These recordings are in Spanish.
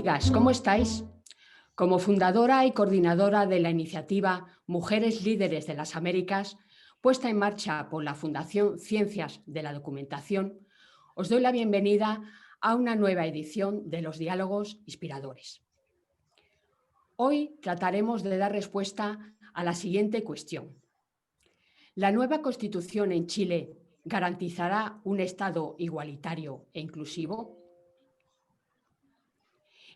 Amigas, ¿cómo estáis? Como fundadora y coordinadora de la iniciativa Mujeres Líderes de las Américas, puesta en marcha por la Fundación Ciencias de la Documentación, os doy la bienvenida a una nueva edición de los Diálogos Inspiradores. Hoy trataremos de dar respuesta a la siguiente cuestión. ¿La nueva Constitución en Chile garantizará un Estado igualitario e inclusivo?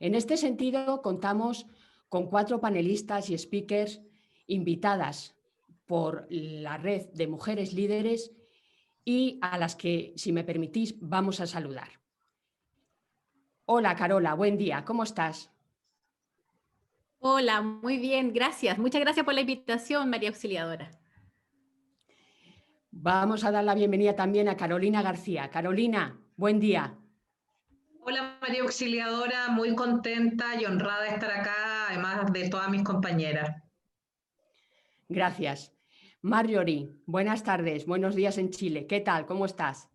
En este sentido, contamos con 4 panelistas y speakers invitadas por la red de mujeres líderes y a las que, si me permitís, vamos a saludar. Hola, Carola, buen día, ¿cómo estás? Hola, muy bien, gracias. Muchas gracias por la invitación, María Auxiliadora. Vamos a dar la bienvenida también a Carolina García. Carolina, buen día. Hola María Auxiliadora, muy contenta y honrada de estar acá, además de todas mis compañeras. Gracias. Marjorie, buenas tardes, buenos días en Chile. ¿Qué tal? ¿Cómo estás?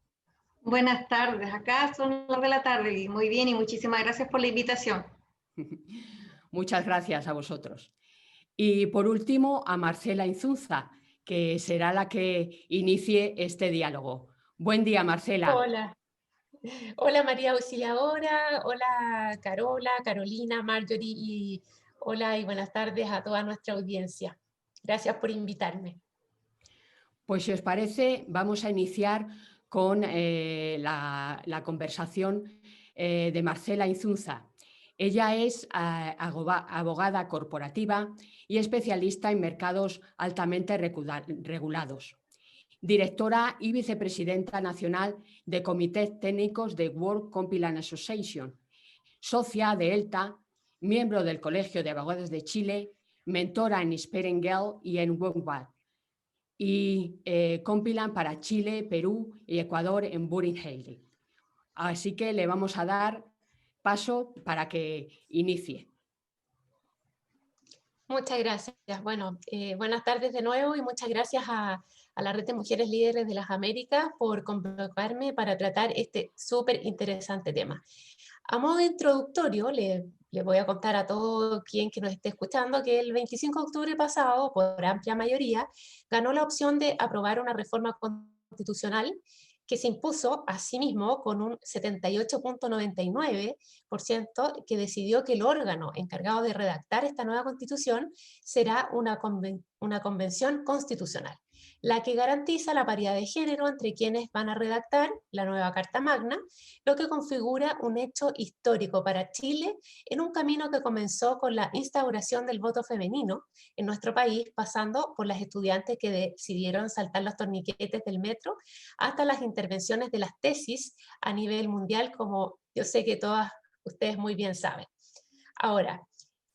Buenas tardes, acá son las de la tarde y muy bien y muchísimas gracias por la invitación. Muchas gracias a vosotros. Y por último, a Marcela Inzunza, que será la que inicie este diálogo. Buen día, Marcela. Hola, hola María Auxiliadora, hola Carola, Carolina, Marjorie y hola y buenas tardes a toda nuestra audiencia. Gracias por invitarme. Pues si os parece, vamos a iniciar con la conversación de Marcela Inzunza. Ella es abogada corporativa y especialista en mercados altamente regulados. Directora y vicepresidenta nacional de comités técnicos de World Compliance Association, socia de ELTA, miembro del Colegio de Abogados de Chile, mentora en Sperengel y en WOMWAD, y compilan para Chile, Perú y Ecuador en Burin Haley. Así que le vamos a dar paso para que inicie. Muchas gracias. Bueno, buenas tardes de nuevo y muchas gracias a la Red de Mujeres Líderes de las Américas por convocarme para tratar este súper interesante tema. A modo introductorio, le voy a contar a todo quien que nos esté escuchando que el 25 de octubre pasado, por amplia mayoría, ganó la opción de aprobar una reforma constitucional que se impuso a sí mismo con un 78.99% que decidió que el órgano encargado de redactar esta nueva constitución será una convención constitucional, la que garantiza la paridad de género entre quienes van a redactar la nueva Carta Magna, lo que configura un hecho histórico para Chile en un camino que comenzó con la instauración del voto femenino en nuestro país, pasando por las estudiantes que decidieron saltar los torniquetes del metro, hasta las intervenciones de las tesis a nivel mundial, como yo sé que todas ustedes muy bien saben. Ahora,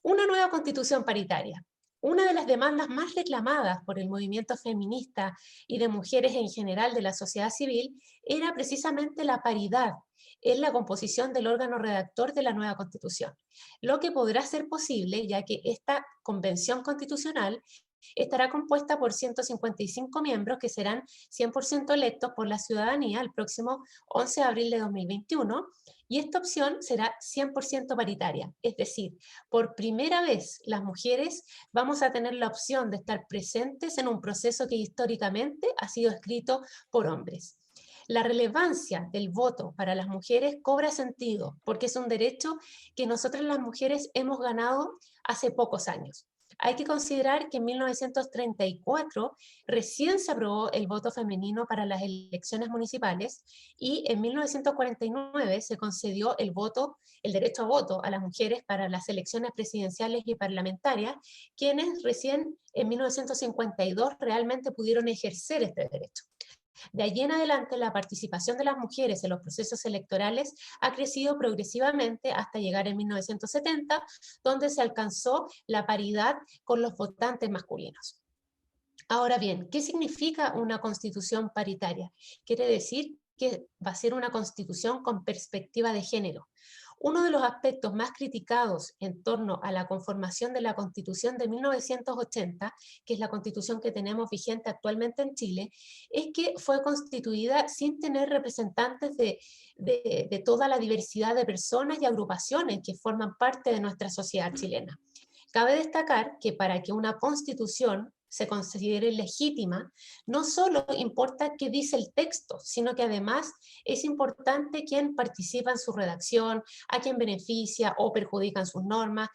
una nueva constitución paritaria. Una de las demandas más reclamadas por el movimiento feminista y de mujeres en general de la sociedad civil era precisamente la paridad en la composición del órgano redactor de la nueva Constitución, lo que podrá ser posible ya que esta convención constitucional estará compuesta por 155 miembros que serán 100% electos por la ciudadanía el próximo 11 de abril de 2021, y esta opción será 100% paritaria, es decir, por primera vez las mujeres vamos a tener la opción de estar presentes en un proceso que históricamente ha sido escrito por hombres. La relevancia del voto para las mujeres cobra sentido porque es un derecho que nosotras las mujeres hemos ganado hace pocos años. Hay que considerar que en 1934 recién se aprobó el voto femenino para las elecciones municipales y en 1949 se concedió el derecho a voto a las mujeres para las elecciones presidenciales y parlamentarias, quienes recién en 1952 realmente pudieron ejercer este derecho. De allí en adelante, la participación de las mujeres en los procesos electorales ha crecido progresivamente hasta llegar en 1970, donde se alcanzó la paridad con los votantes masculinos. Ahora bien, ¿qué significa una constitución paritaria? Quiere decir que va a ser una constitución con perspectiva de género. Uno de los aspectos más criticados en torno a la conformación de la Constitución de 1980, que es la Constitución que tenemos vigente actualmente en Chile, es que fue constituida sin tener representantes de toda la diversidad de personas y agrupaciones que forman parte de nuestra sociedad chilena. Cabe destacar que para que una constitución se considere legítima, no solo importa qué dice el texto, sino que además es importante quién participa en su redacción, a quién beneficia o perjudican sus normas,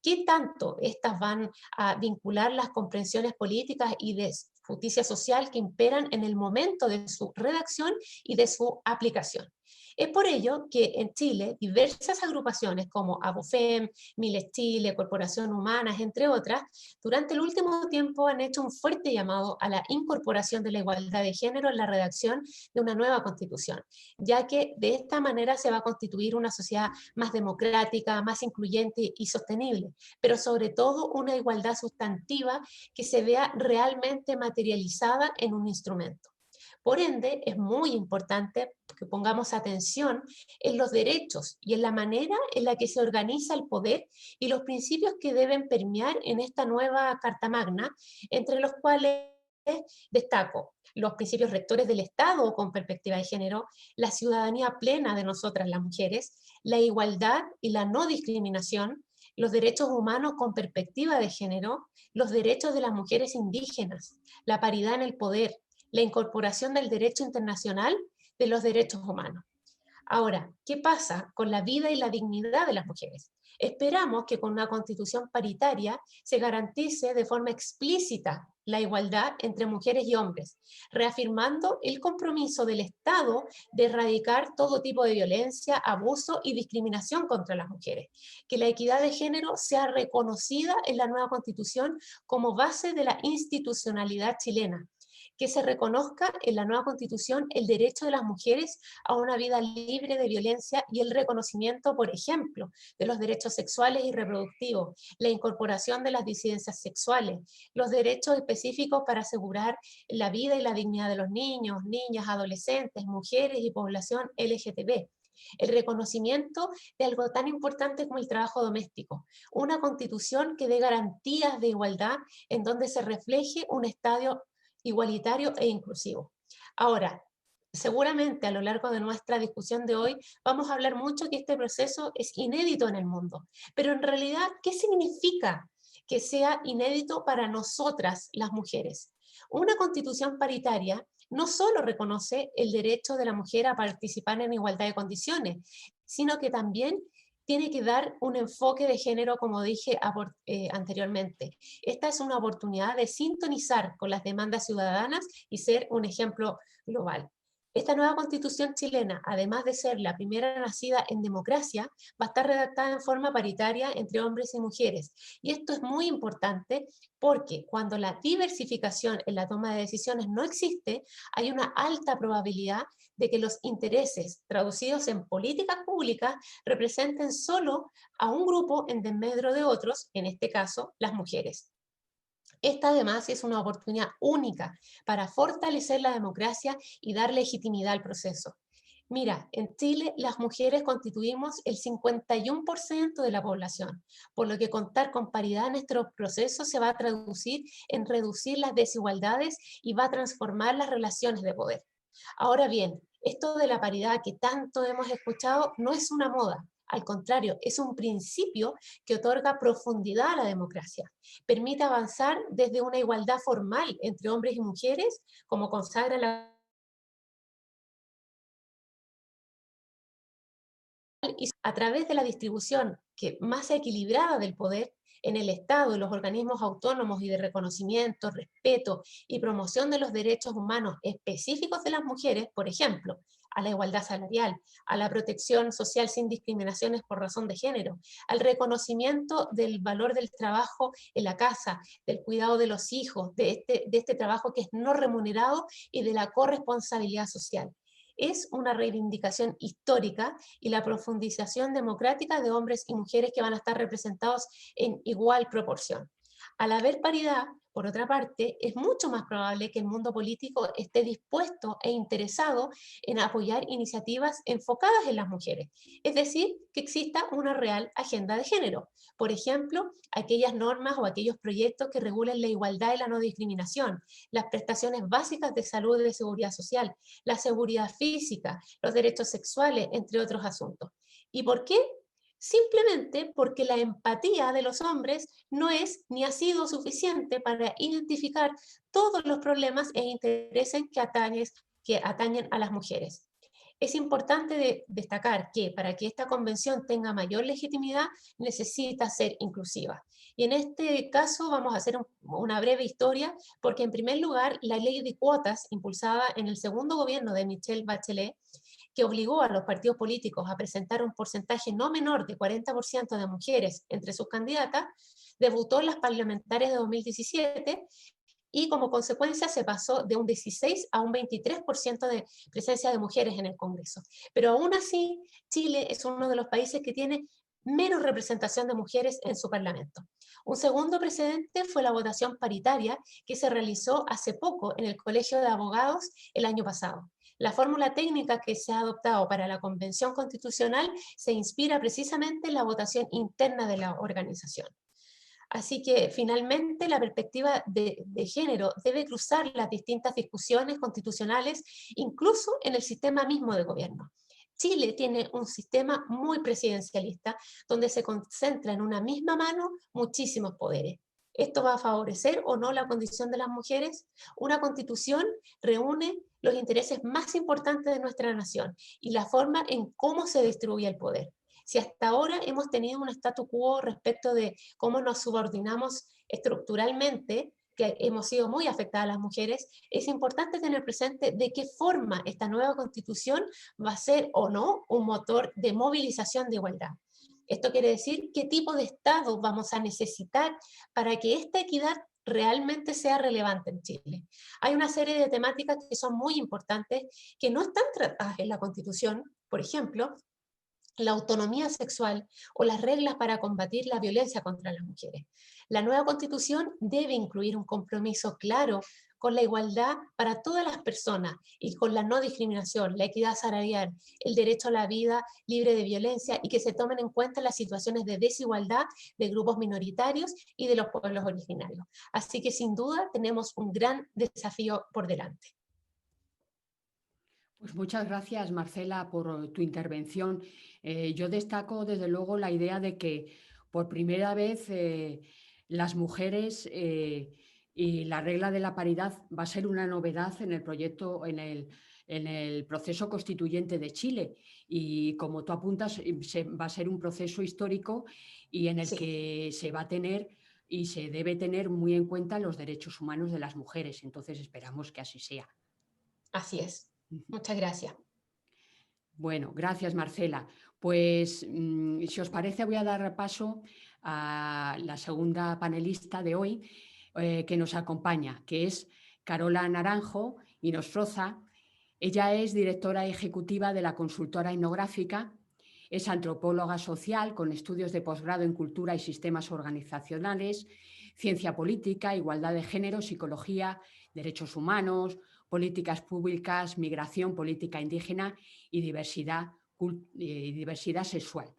qué tanto estas van a vincular las comprensiones políticas y de justicia social que imperan en el momento de su redacción y de su aplicación. Es por ello que en Chile diversas agrupaciones como ABUFEM, Miles Chile, Corporación Humanas, entre otras, durante el último tiempo han hecho un fuerte llamado a la incorporación de la igualdad de género en la redacción de una nueva constitución, ya que de esta manera se va a constituir una sociedad más democrática, más incluyente y sostenible, pero sobre todo una igualdad sustantiva que se vea realmente materializada en un instrumento. Por ende, es muy importante que pongamos atención en los derechos y en la manera en la que se organiza el poder y los principios que deben permear en esta nueva Carta Magna, entre los cuales destaco los principios rectores del Estado con perspectiva de género, la ciudadanía plena de nosotras las mujeres, la igualdad y la no discriminación, los derechos humanos con perspectiva de género, los derechos de las mujeres indígenas, la paridad en el poder, la incorporación del derecho internacional de los derechos humanos. Ahora, ¿qué pasa con la vida y la dignidad de las mujeres? Esperamos que con una constitución paritaria se garantice de forma explícita la igualdad entre mujeres y hombres, reafirmando el compromiso del Estado de erradicar todo tipo de violencia, abuso y discriminación contra las mujeres. Que la equidad de género sea reconocida en la nueva constitución como base de la institucionalidad chilena. Que se reconozca en la nueva constitución el derecho de las mujeres a una vida libre de violencia y el reconocimiento, por ejemplo, de los derechos sexuales y reproductivos, la incorporación de las disidencias sexuales, los derechos específicos para asegurar la vida y la dignidad de los niños, niñas, adolescentes, mujeres y población LGTB. El reconocimiento de algo tan importante como el trabajo doméstico, una constitución que dé garantías de igualdad en donde se refleje un Estado igualitario e inclusivo. Ahora, seguramente a lo largo de nuestra discusión de hoy vamos a hablar mucho que este proceso es inédito en el mundo, pero en realidad, ¿qué significa que sea inédito para nosotras las mujeres? Una constitución paritaria no solo reconoce el derecho de la mujer a participar en igualdad de condiciones, sino que también tiene que dar un enfoque de género, como dije anteriormente. Esta es una oportunidad de sintonizar con las demandas ciudadanas y ser un ejemplo global. Esta nueva constitución chilena, además de ser la primera nacida en democracia, va a estar redactada en forma paritaria entre hombres y mujeres. Y esto es muy importante porque cuando la diversificación en la toma de decisiones no existe, hay una alta probabilidad de que los intereses traducidos en políticas públicas representen solo a un grupo en desmedro de otros, en este caso, las mujeres. Esta además es una oportunidad única para fortalecer la democracia y dar legitimidad al proceso. Mira, en Chile las mujeres constituimos el 51% de la población, por lo que contar con paridad en nuestro proceso se va a traducir en reducir las desigualdades y va a transformar las relaciones de poder. Ahora bien, esto de la paridad que tanto hemos escuchado no es una moda, al contrario, es un principio que otorga profundidad a la democracia. Permite avanzar desde una igualdad formal entre hombres y mujeres, como consagra la y a través de la distribución más equilibrada del poder en el Estado y los organismos autónomos y de reconocimiento, respeto y promoción de los derechos humanos específicos de las mujeres, por ejemplo, a la igualdad salarial, a la protección social sin discriminaciones por razón de género, al reconocimiento del valor del trabajo en la casa, del cuidado de los hijos, de este trabajo que es no remunerado y de la corresponsabilidad social. Es una reivindicación histórica y la profundización democrática de hombres y mujeres que van a estar representados en igual proporción. Al haber paridad, por otra parte, es mucho más probable que el mundo político esté dispuesto e interesado en apoyar iniciativas enfocadas en las mujeres, es decir, que exista una real agenda de género. Por ejemplo, aquellas normas o aquellos proyectos que regulen la igualdad y la no discriminación, las prestaciones básicas de salud y de seguridad social, la seguridad física, los derechos sexuales, entre otros asuntos. ¿Y por qué? Simplemente porque la empatía de los hombres no es ni ha sido suficiente para identificar todos los problemas e intereses que atañen a las mujeres. Es importante destacar que para que esta convención tenga mayor legitimidad necesita ser inclusiva. Y en este caso vamos a hacer una breve historia, porque en primer lugar la ley de cuotas impulsada en el segundo gobierno de Michelle Bachelet, que obligó a los partidos políticos a presentar un porcentaje no menor de 40% de mujeres entre sus candidatas, debutó en las parlamentarias de 2017 y como consecuencia se pasó de un 16 a un 23% de presencia de mujeres en el Congreso. Pero aún así, Chile es uno de los países que tiene menos representación de mujeres en su parlamento. Un segundo precedente fue la votación paritaria que se realizó hace poco en el Colegio de Abogados el año pasado. La fórmula técnica que se ha adoptado para la Convención Constitucional se inspira precisamente en la votación interna de la organización. Así que finalmente la perspectiva de género debe cruzar las distintas discusiones constitucionales, incluso en el sistema mismo de gobierno. Chile tiene un sistema muy presidencialista, donde se concentra en una misma mano muchísimos poderes. ¿Esto va a favorecer o no la condición de las mujeres? Una constitución reúne los intereses más importantes de nuestra nación y la forma en cómo se distribuye el poder. Si hasta ahora hemos tenido un statu quo respecto de cómo nos subordinamos estructuralmente, que hemos sido muy afectadas las mujeres, es importante tener presente de qué forma esta nueva constitución va a ser o no un motor de movilización de igualdad. Esto quiere decir qué tipo de Estado vamos a necesitar para que esta equidad realmente sea relevante en Chile. Hay una serie de temáticas que son muy importantes que no están tratadas en la Constitución, por ejemplo, la autonomía sexual o las reglas para combatir la violencia contra las mujeres. La nueva Constitución debe incluir un compromiso claro con la igualdad para todas las personas y con la no discriminación, la equidad salarial, el derecho a la vida libre de violencia y que se tomen en cuenta las situaciones de desigualdad de grupos minoritarios y de los pueblos originarios. Así que sin duda tenemos un gran desafío por delante. Pues muchas gracias, Marcela, por tu intervención. Yo destaco desde luego la idea de que por primera vez las mujeres y la regla de la paridad va a ser una novedad en el proyecto, en el proceso constituyente de Chile. Y como tú apuntas, va a ser un proceso histórico y en el que se va a tener y se debe tener muy en cuenta los derechos humanos de las mujeres. Entonces esperamos que así sea. Así es. Muchas gracias. Bueno, gracias, Marcela. Pues, si os parece, voy a dar paso a la segunda panelista de hoy que nos acompaña, que es Carola Naranjo Inostroza. Ella es directora ejecutiva de la consultora etnográfica, es antropóloga social con estudios de posgrado en cultura y sistemas organizacionales, ciencia política, igualdad de género, psicología, derechos humanos, políticas públicas, migración, política indígena y diversidad sexual.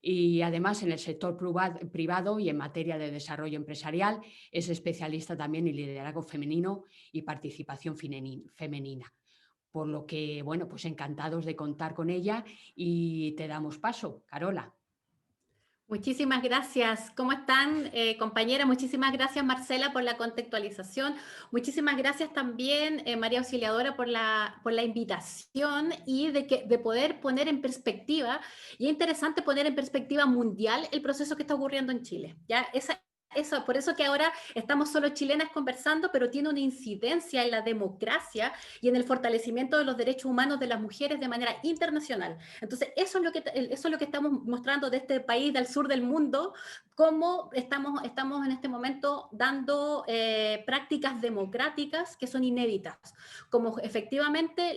Y además en el sector privado y en materia de desarrollo empresarial es especialista también en liderazgo femenino y participación femenina. Por lo que, bueno, pues encantados de contar con ella y te damos paso, Carola. Muchísimas gracias. ¿Cómo están, compañera? Muchísimas gracias, Marcela, por la contextualización. Muchísimas gracias también, María Auxiliadora, por la invitación y de poder poner en perspectiva, y es interesante poner en perspectiva mundial el proceso que está ocurriendo en Chile. ¿Ya? Por eso que ahora estamos solo chilenas conversando, pero tiene una incidencia en la democracia y en el fortalecimiento de los derechos humanos de las mujeres de manera internacional. Entonces, eso es lo que estamos mostrando de este país del sur del mundo, cómo estamos en este momento dando prácticas democráticas que son inéditas, como efectivamente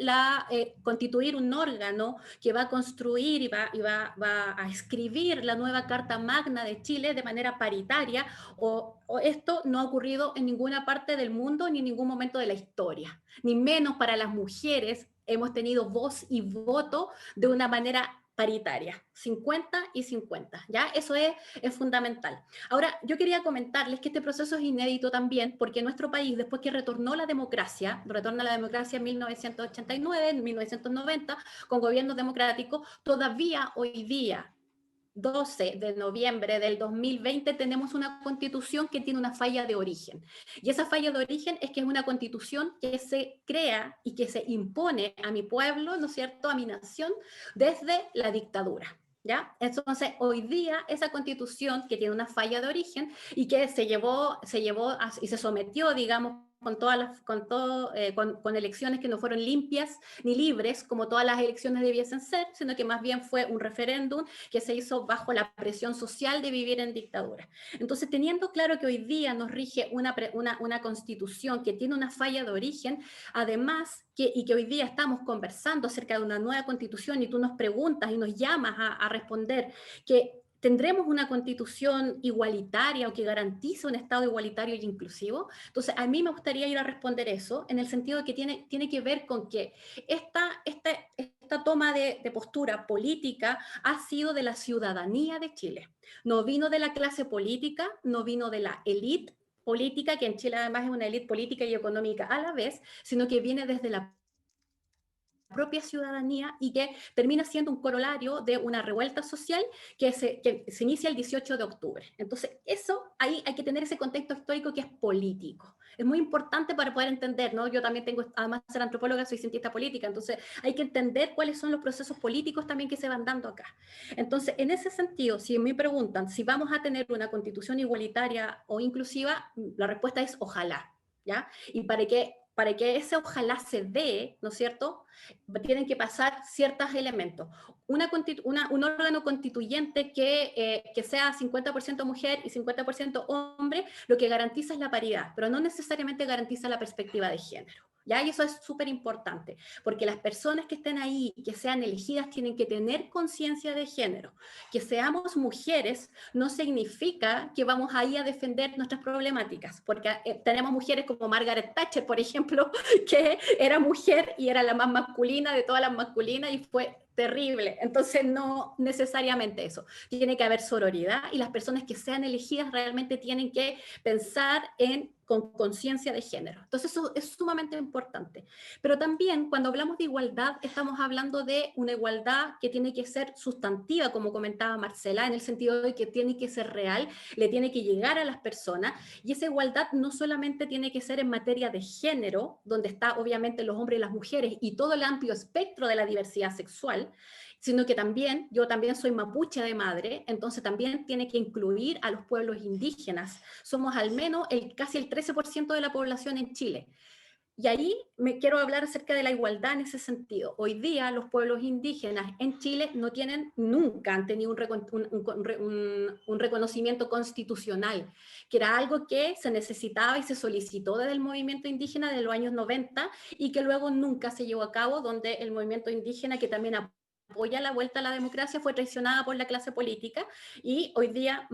constituir un órgano que va a construir y va a escribir la nueva Carta Magna de Chile de manera paritaria, o esto no ha ocurrido en ninguna parte del mundo ni en ningún momento de la historia, ni menos para las mujeres hemos tenido voz y voto de una manera paritaria, 50 y 50, ¿ya? Eso es fundamental. Ahora, yo quería comentarles que este proceso es inédito también, porque nuestro país, después que retorna la democracia en 1989, en 1990, con gobiernos democráticos, todavía hoy día, 12 de noviembre del 2020, tenemos una constitución que tiene una falla de origen. Y esa falla de origen es que es una constitución que se crea y que se impone a mi pueblo, ¿no es cierto?, a mi nación, desde la dictadura. ¿Ya? Entonces, hoy día esa constitución que tiene una falla de origen y que se llevó y se sometió, digamos, con elecciones que no fueron limpias ni libres, como todas las elecciones debiesen ser, sino que más bien fue un referéndum que se hizo bajo la presión social de vivir en dictadura. Entonces, teniendo claro que hoy día nos rige una constitución que tiene una falla de origen, además, y que hoy día estamos conversando acerca de una nueva constitución y tú nos preguntas y nos llamas a responder que ¿tendremos una constitución igualitaria o que garantice un Estado igualitario y inclusivo? Entonces, a mí me gustaría ir a responder eso en el sentido de que tiene que ver con que esta toma de postura política ha sido de la ciudadanía de Chile. No vino de la clase política, no vino de la élite política, que en Chile además es una élite política y económica a la vez, sino que viene desde la propia ciudadanía y que termina siendo un corolario de una revuelta social que se inicia el 18 de octubre. Entonces, ahí hay que tener ese contexto histórico que es político. Es muy importante para poder entender, ¿no? Yo también además de ser antropóloga, soy cientista política, entonces hay que entender cuáles son los procesos políticos también que se van dando acá. Entonces, en ese sentido, si me preguntan si vamos a tener una constitución igualitaria o inclusiva, la respuesta es ojalá, ¿ya? Y para que ese ojalá se dé, ¿no es cierto?, tienen que pasar ciertos elementos. Un órgano constituyente que sea 50% mujer y 50% hombre, lo que garantiza es la paridad, pero no necesariamente garantiza la perspectiva de género. ¿Ya? Y eso es súper importante, porque las personas que estén ahí, que sean elegidas, tienen que tener conciencia de género. Que seamos mujeres no significa que vamos ahí a defender nuestras problemáticas, porque tenemos mujeres como Margaret Thatcher, por ejemplo, que era mujer y era la más masculina de todas las masculinas y fue terrible. Entonces, no necesariamente eso. Tiene que haber sororidad y las personas que sean elegidas realmente tienen que pensar con conciencia de género. Entonces, eso es sumamente importante. Pero también, cuando hablamos de igualdad, estamos hablando de una igualdad que tiene que ser sustantiva, como comentaba Marcela, en el sentido de que tiene que ser real, le tiene que llegar a las personas, y esa igualdad no solamente tiene que ser en materia de género, donde está obviamente los hombres y las mujeres y todo el amplio espectro de la diversidad sexual, sino que también, yo también soy mapuche de madre, entonces también tiene que incluir a los pueblos indígenas. Somos al menos casi el 13% de la población en Chile. Y ahí me quiero hablar acerca de la igualdad en ese sentido. Hoy día los pueblos indígenas en Chile nunca han tenido un reconocimiento constitucional, que era algo que se necesitaba y se solicitó desde el movimiento indígena de los años 90 y que luego nunca se llevó a cabo, donde el movimiento indígena, que también apoya la vuelta a la democracia, fue traicionada por la clase política, y hoy día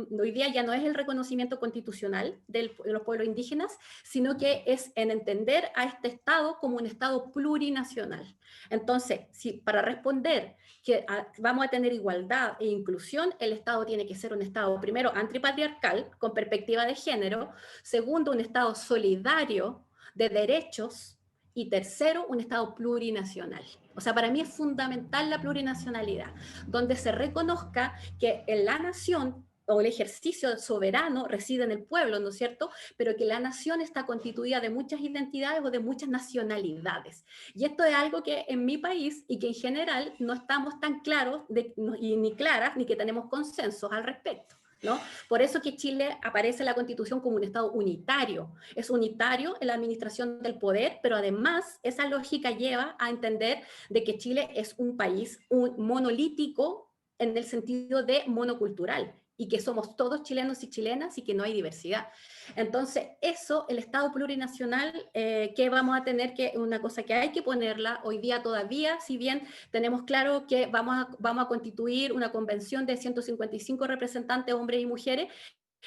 ya no es el reconocimiento constitucional de los pueblos indígenas, sino que es en entender a este Estado como un Estado plurinacional. Entonces, para responder que vamos a tener igualdad e inclusión, el Estado tiene que ser un Estado, primero, antipatriarcal, con perspectiva de género; segundo, un Estado solidario de derechos; y tercero, un Estado plurinacional. O sea, para mí es fundamental la plurinacionalidad, donde se reconozca que en la nación o el ejercicio soberano reside en el pueblo, ¿no es cierto?, pero que la nación está constituida de muchas identidades o de muchas nacionalidades. Y esto es algo que en mi país, y que en general no estamos tan claros ni claras, ni que tenemos consensos al respecto, ¿no? Por eso que Chile aparece en la Constitución como un Estado unitario. Es unitario en la administración del poder, pero además esa lógica lleva a entender de que Chile es un país monolítico en el sentido de monocultural, y que somos todos chilenos y chilenas y que no hay diversidad. Entonces, eso, el Estado plurinacional, que vamos a tener que, una cosa que hay que ponerla hoy día todavía, si bien tenemos claro que vamos a constituir una convención de 155 representantes, hombres y mujeres,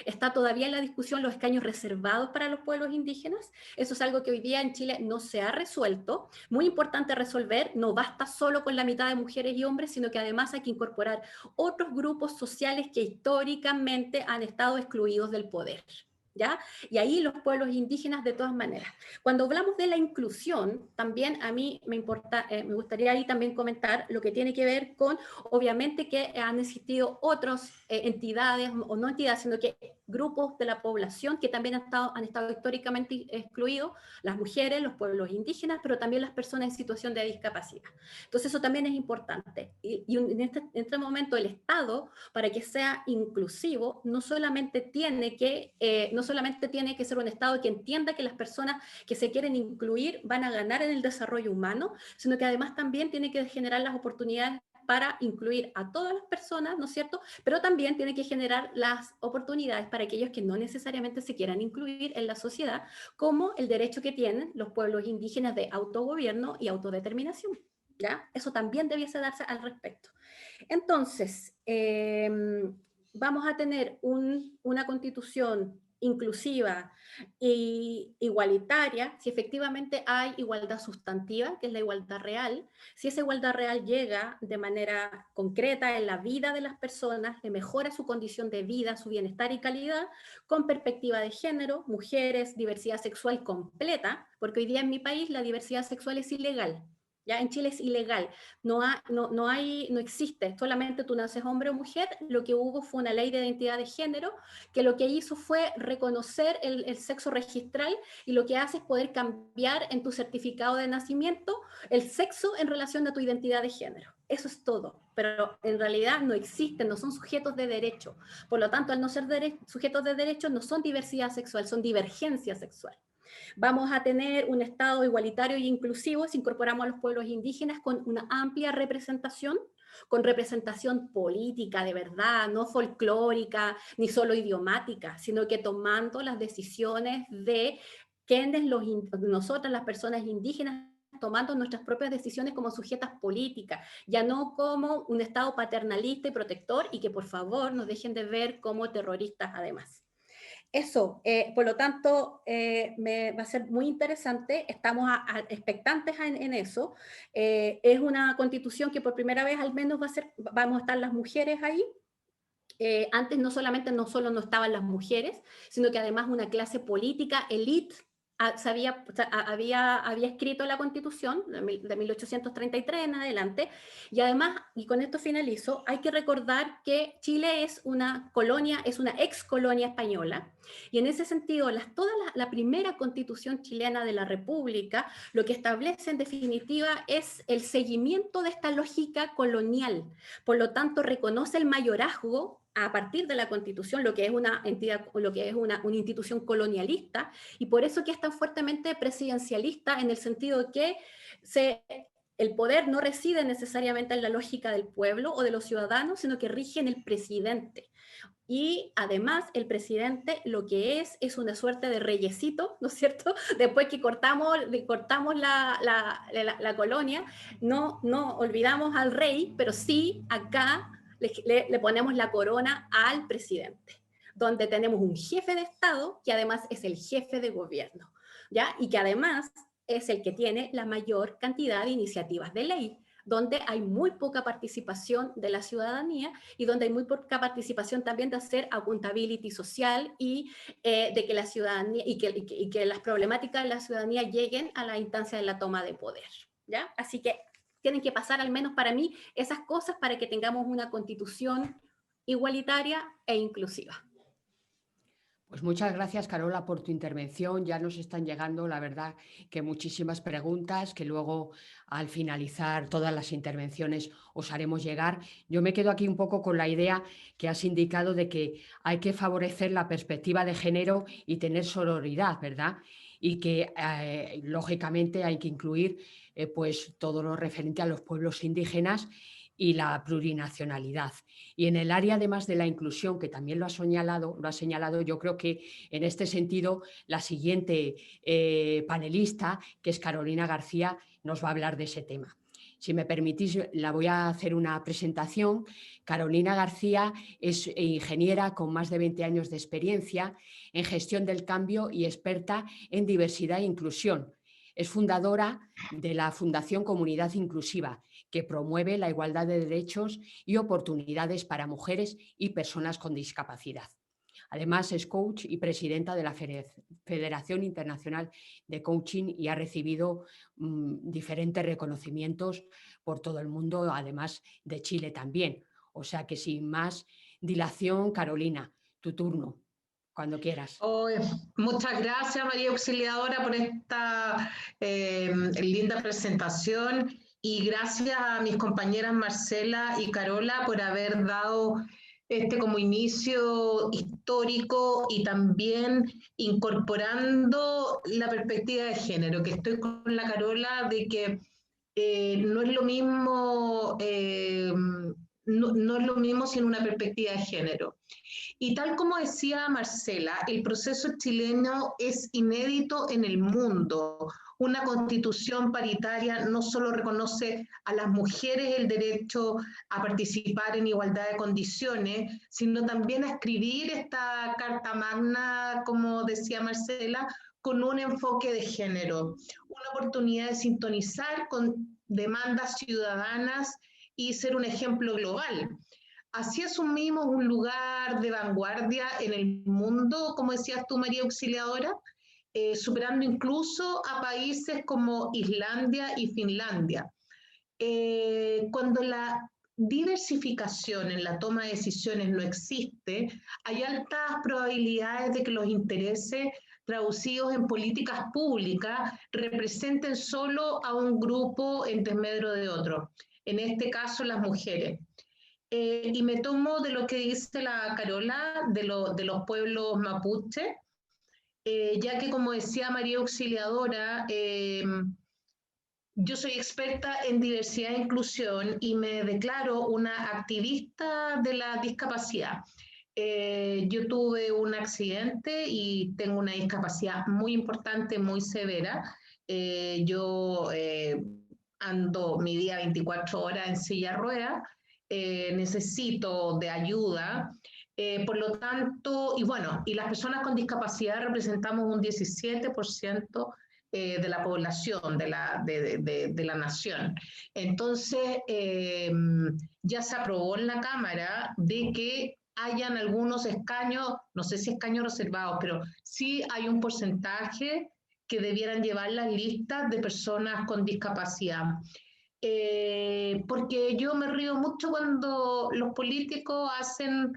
Está todavía en la discusión los escaños reservados para los pueblos indígenas. Eso es algo que hoy día en Chile no se ha resuelto. Muy importante resolver, no basta solo con la mitad de mujeres y hombres, sino que además hay que incorporar otros grupos sociales que históricamente han estado excluidos del poder. ¿Ya? Y ahí los pueblos indígenas de todas maneras. Cuando hablamos de la inclusión, también a mí me gustaría ahí también comentar lo que tiene que ver con, obviamente que han existido otras entidades, o no entidades, sino que grupos de la población que también han estado históricamente excluidos, las mujeres, los pueblos indígenas, pero también las personas en situación de discapacidad. Entonces eso también es importante. Y en este momento el Estado, para que sea inclusivo, no solamente tiene que ser un Estado que entienda que las personas que se quieren incluir van a ganar en el desarrollo humano, sino que además también tiene que generar las oportunidades para incluir a todas las personas, ¿no es cierto? Pero también tiene que generar las oportunidades para aquellos que no necesariamente se quieran incluir en la sociedad, como el derecho que tienen los pueblos indígenas de autogobierno y autodeterminación, ¿ya? Eso también debiese darse al respecto. Entonces, vamos a tener una constitución inclusiva e igualitaria si efectivamente hay igualdad sustantiva, que es la igualdad real. Si esa igualdad real llega de manera concreta en la vida de las personas, le mejora su condición de vida, su bienestar y calidad, con perspectiva de género, mujeres, diversidad sexual completa, porque hoy día en mi país la diversidad sexual es ilegal. Ya en Chile es ilegal, no existe, solamente tú naces hombre o mujer. Lo que hubo fue una ley de identidad de género que lo que hizo fue reconocer el sexo registral, y lo que hace es poder cambiar en tu certificado de nacimiento el sexo en relación a tu identidad de género. Eso es todo, pero en realidad no existen, no son sujetos de derecho. Por lo tanto, al no ser sujetos de derecho, no son diversidad sexual, son divergencia sexual. Vamos a tener un Estado igualitario e inclusivo si incorporamos a los pueblos indígenas con una amplia representación, con representación política de verdad, no folclórica ni solo idiomática, sino que tomando las decisiones de quienes nosotras, las personas indígenas, tomando nuestras propias decisiones como sujetas políticas, ya no como un Estado paternalista y protector, y que por favor nos dejen de ver como terroristas además. Eso, por lo tanto, va a ser muy interesante, estamos expectantes en eso. Es una constitución que por primera vez al menos vamos a estar las mujeres ahí. Antes no solo no estaban las mujeres, sino que además una clase política, élite, había escrito la Constitución de 1833 en adelante, y además, y con esto finalizo, hay que recordar que Chile es una colonia, es una ex colonia española, y en ese sentido, toda la primera Constitución chilena de la República lo que establece en definitiva es el seguimiento de esta lógica colonial. Por lo tanto, reconoce el mayorazgo a partir de la Constitución, lo que es una entidad, lo que es una institución colonialista, y por eso que es tan fuertemente presidencialista, en el sentido de que el poder no reside necesariamente en la lógica del pueblo o de los ciudadanos, sino que rige en el presidente. Y además el presidente lo que es una suerte de reyesito, ¿no es cierto? Después que cortamos la colonia, no olvidamos al rey, pero sí acá le ponemos la corona al presidente, donde tenemos un jefe de Estado que además es el jefe de gobierno, ¿ya? Y que además es el que tiene la mayor cantidad de iniciativas de ley, donde hay muy poca participación de la ciudadanía y donde hay muy poca participación también de hacer accountability social y de que la ciudadanía y que las problemáticas de la ciudadanía lleguen a la instancia de la toma de poder, ¿ya? Así que tienen que pasar, al menos para mí, esas cosas para que tengamos una constitución igualitaria e inclusiva. Pues muchas gracias, Carola, por tu intervención. Ya nos están llegando, la verdad, que muchísimas preguntas que luego, al finalizar todas las intervenciones, os haremos llegar. Yo me quedo aquí un poco con la idea que has indicado de que hay que favorecer la perspectiva de género y tener sororidad, ¿verdad? Y que, lógicamente, hay que incluir pues, todo lo referente a los pueblos indígenas y la plurinacionalidad. Y en el área, además de la inclusión, que también lo ha señalado, yo creo que en este sentido la siguiente panelista, que es Carolina García, nos va a hablar de ese tema. Si me permitís, la voy a hacer una presentación. Carolina García es ingeniera con más de 20 años de experiencia en gestión del cambio y experta en diversidad e inclusión. Es fundadora de la Fundación Comunidad Inclusiva, que promueve la igualdad de derechos y oportunidades para mujeres y personas con discapacidad. Además, es coach y presidenta de la Federación Internacional de Coaching y ha recibido diferentes reconocimientos por todo el mundo, además de Chile también. O sea que sin más dilación, Carolina, tu turno, cuando quieras. Muchas gracias, María Auxiliadora, por esta linda presentación y gracias a mis compañeras Marcela y Carola por haber dado como inicio histórico y también incorporando la perspectiva de género, que estoy con la Carola de que no es lo mismo, no es lo mismo sin una perspectiva de género. Y tal como decía Marcela, el proceso chileno es inédito en el mundo. Una constitución paritaria no solo reconoce a las mujeres el derecho a participar en igualdad de condiciones, sino también a escribir esta Carta Magna, como decía Marcela, con un enfoque de género, una oportunidad de sintonizar con demandas ciudadanas y ser un ejemplo global. Así asumimos un lugar de vanguardia en el mundo, como decías tú, María Auxiliadora, superando incluso a países como Islandia y Finlandia. Cuando la diversificación en la toma de decisiones no existe, hay altas probabilidades de que los intereses traducidos en políticas públicas representen solo a un grupo en desmedro de otro, en este caso las mujeres. Y me tomo de lo que dice la Carola de los pueblos mapuche, ya que como decía María Auxiliadora, yo soy experta en diversidad e inclusión y me declaro una activista de la discapacidad. Yo tuve un accidente y tengo una discapacidad muy importante, muy severa. Yo ando mi día 24 horas en silla de ruedas. Necesito de ayuda, por lo tanto, y bueno, y las personas con discapacidad representamos un 17% de la población, de la nación. Entonces, ya se aprobó en la Cámara de que hayan algunos escaños, no sé si escaños reservados, pero sí hay un porcentaje que debieran llevar las listas de personas con discapacidad. Porque yo me río mucho cuando los políticos hacen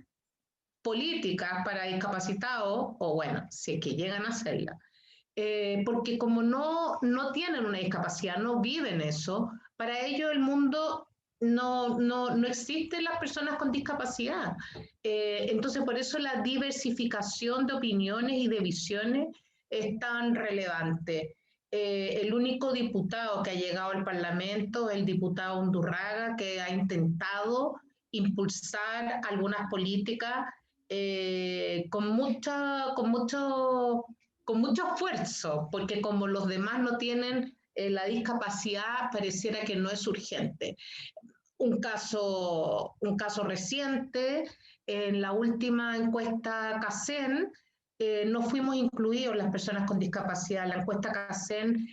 políticas para discapacitados, o bueno, si es que llegan a hacerla, porque como no tienen una discapacidad, no viven eso, para ellos el mundo no existen las personas con discapacidad. Entonces, por eso la diversificación de opiniones y de visiones es tan relevante. El único diputado que ha llegado al Parlamento es el diputado Undurraga, que ha intentado impulsar algunas políticas con mucho esfuerzo, porque como los demás no tienen la discapacidad, pareciera que no es urgente. Un caso reciente, en la última encuesta CACEN, no fuimos incluidos las personas con discapacidad. La encuesta CACEN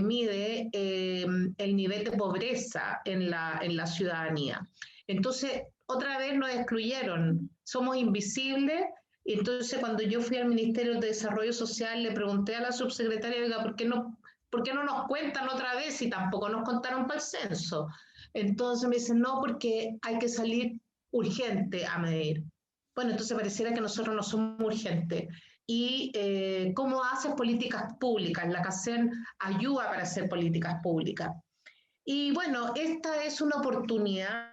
mide el nivel de pobreza en la ciudadanía. Entonces, otra vez nos excluyeron, somos invisibles. Entonces, cuando yo fui al Ministerio de Desarrollo Social, le pregunté a la subsecretaria, oiga, ¿por qué no nos cuentan otra vez y tampoco nos contaron para el censo? Entonces me dicen, no, porque hay que salir urgente a medir. Bueno, entonces pareciera que nosotros no somos urgentes. Y ¿cómo haces políticas públicas? La CACEN ayuda para hacer políticas públicas. Y bueno, esta es una oportunidad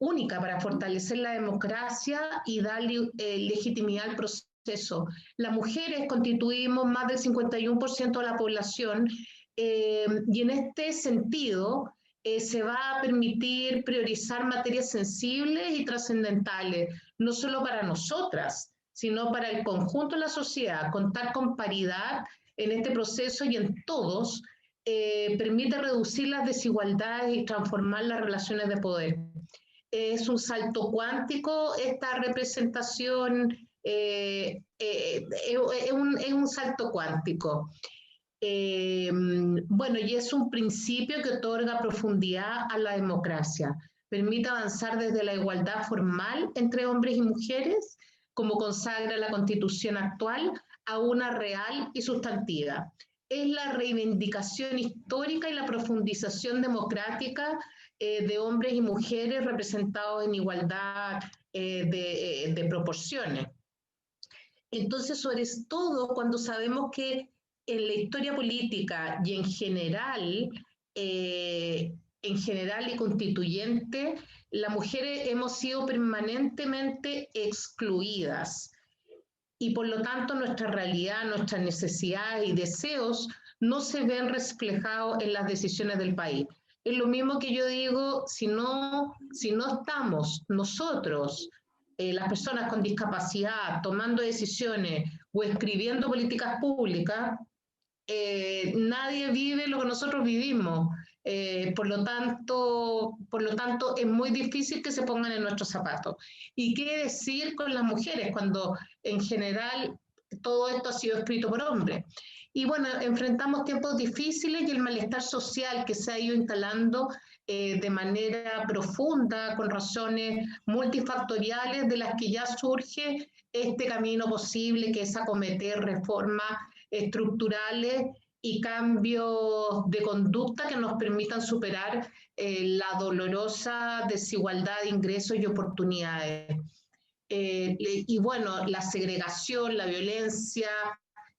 única para fortalecer la democracia y darle legitimidad al proceso. Las mujeres constituimos más del 51% de la población y en este sentido se va a permitir priorizar materias sensibles y trascendentales, no solo para nosotras, sino para el conjunto de la sociedad, contar con paridad en este proceso y en todos, permite reducir las desigualdades y transformar las relaciones de poder. Es un salto cuántico esta representación, es un salto cuántico. Bueno, y es un principio que otorga profundidad a la democracia. Permite avanzar desde la igualdad formal entre hombres y mujeres, como consagra la Constitución actual, a una real y sustantiva. Es la reivindicación histórica y la profundización democrática de hombres y mujeres representados en igualdad de proporciones. Entonces, sobre todo, cuando sabemos que en la historia política y en general y constituyente, las mujeres hemos sido permanentemente excluidas y por lo tanto nuestra realidad, nuestras necesidades y deseos no se ven reflejados en las decisiones del país. Es lo mismo que yo digo, si no estamos nosotros, las personas con discapacidad, tomando decisiones o escribiendo políticas públicas, nadie vive lo que nosotros vivimos. Por lo tanto, es muy difícil que se pongan en nuestros zapatos. ¿Y qué decir con las mujeres cuando en general todo esto ha sido escrito por hombres? Y bueno, enfrentamos tiempos difíciles y el malestar social que se ha ido instalando de manera profunda, con razones multifactoriales de las que ya surge este camino posible, que es acometer reformas estructurales y cambios de conducta que nos permitan superar la dolorosa desigualdad de ingresos y oportunidades. Y bueno, la segregación, la violencia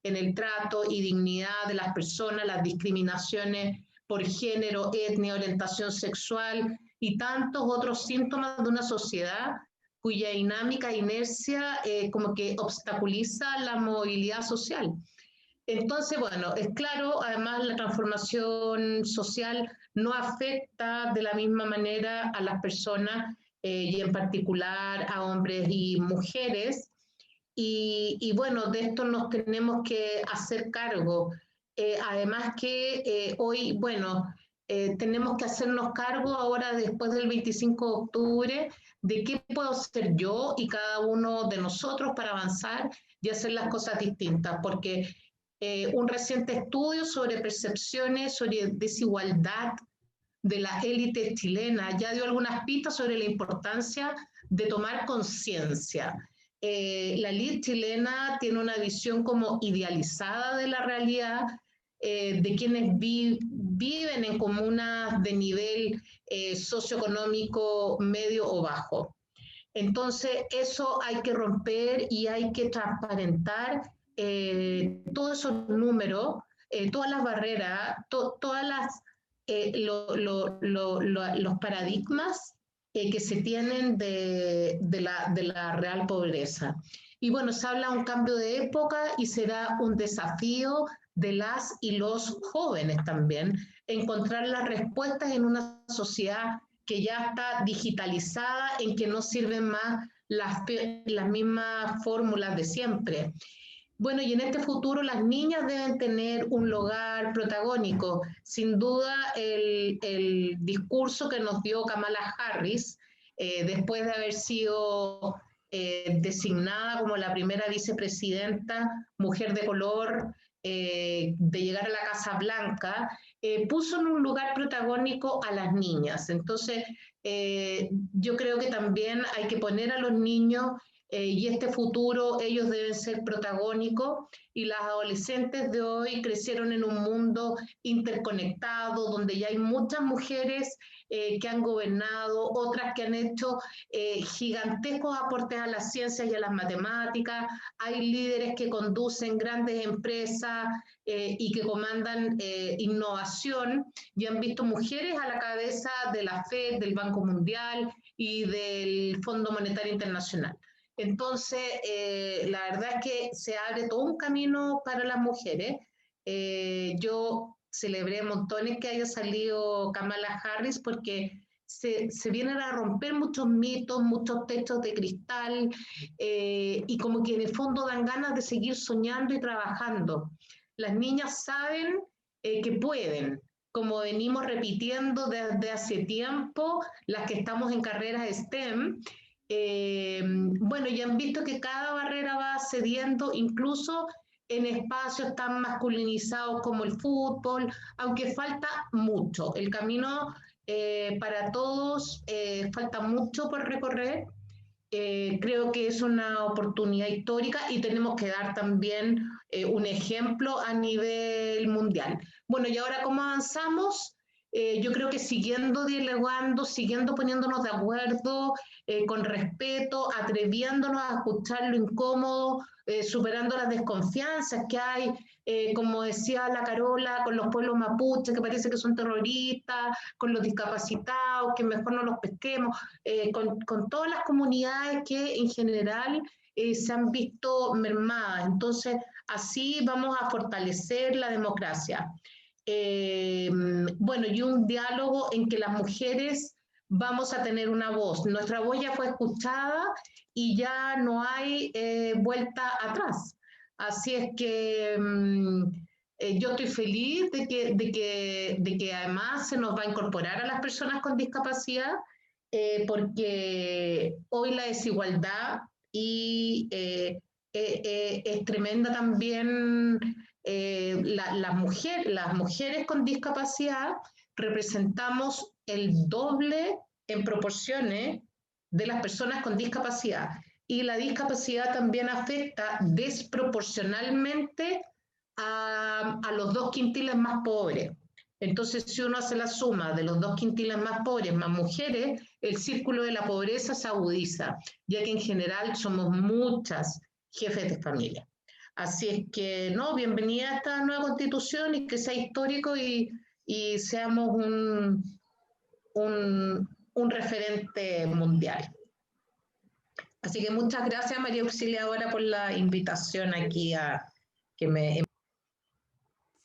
en el trato y dignidad de las personas, las discriminaciones por género, etnia, orientación sexual y tantos otros síntomas de una sociedad cuya dinámica e inercia como que obstaculiza la movilidad social. Entonces, bueno, es claro, además la transformación social no afecta de la misma manera a las personas y en particular a hombres y mujeres. Y bueno, de esto nos tenemos que hacer cargo. Además que hoy, bueno, tenemos que hacernos cargo ahora después del 25 de octubre de qué puedo hacer yo y cada uno de nosotros para avanzar y hacer las cosas distintas, porque un reciente estudio sobre percepciones, sobre desigualdad de la élite chilena ya dio algunas pistas sobre la importancia de tomar conciencia. La élite chilena tiene una visión como idealizada de la realidad, de quienes viven en comunas de nivel socioeconómico medio o bajo. Entonces, eso hay que romper y hay que transparentar todos esos números, todas las barreras, todas las, los paradigmas que se tienen de la real pobreza. Y bueno, se habla de un cambio de época y será un desafío de las y los jóvenes también, encontrar las respuestas en una sociedad que ya está digitalizada, en que no sirven más las mismas fórmulas de siempre. Bueno, y en este futuro las niñas deben tener un lugar protagónico. Sin duda, el discurso que nos dio Kamala Harris, después de haber sido designada como la primera vicepresidenta, mujer de color, de llegar a la Casa Blanca, puso en un lugar protagónico a las niñas. Entonces, yo creo que también hay que poner a los niños y este futuro, ellos deben ser protagónicos, y las adolescentes de hoy crecieron en un mundo interconectado, donde ya hay muchas mujeres que han gobernado, otras que han hecho gigantescos aportes a las ciencias y a las matemáticas, hay líderes que conducen grandes empresas y que comandan innovación, y han visto mujeres a la cabeza de la FED, del Banco Mundial y del Fondo Monetario Internacional. Entonces, la verdad es que se abre todo un camino para las mujeres. Yo celebré montones que haya salido Kamala Harris porque se vienen a romper muchos mitos, muchos techos de cristal y como que en el fondo dan ganas de seguir soñando y trabajando. Las niñas saben que pueden, como venimos repitiendo desde hace tiempo, las que estamos en carreras STEM, bueno, ya han visto que cada barrera va cediendo, incluso en espacios tan masculinizados como el fútbol, aunque falta mucho. El camino para todos falta mucho por recorrer. Creo que es una oportunidad histórica y tenemos que dar también un ejemplo a nivel mundial. Bueno, y ahora cómo avanzamos, yo creo que siguiendo dialogando, siguiendo poniéndonos de acuerdo, con respeto, atreviéndonos a escuchar lo incómodo, superando las desconfianzas que hay, como decía la Carola, con los pueblos mapuches que parece que son terroristas, con los discapacitados, que mejor no los pesquemos, con todas las comunidades que en general se han visto mermadas. Entonces, así vamos a fortalecer la democracia. Bueno, y un diálogo en que las mujeres vamos a tener una voz. Nuestra voz ya fue escuchada y ya no hay vuelta atrás. Así es que yo estoy feliz de que además se nos va a incorporar a las personas con discapacidad, porque hoy la desigualdad y es tremenda también. Las mujeres con discapacidad representamos el doble en proporciones de las personas con discapacidad, y la discapacidad también afecta desproporcionalmente a los 2/5 más pobres. Entonces, si uno hace la suma de los 2/5 más pobres más mujeres, el círculo de la pobreza se agudiza, ya que en general somos muchas jefes de familia. Así es que, no, bienvenida a esta nueva constitución y que sea histórico y seamos un referente mundial. Así que muchas gracias, María Auxiliadora, por la invitación aquí a que me...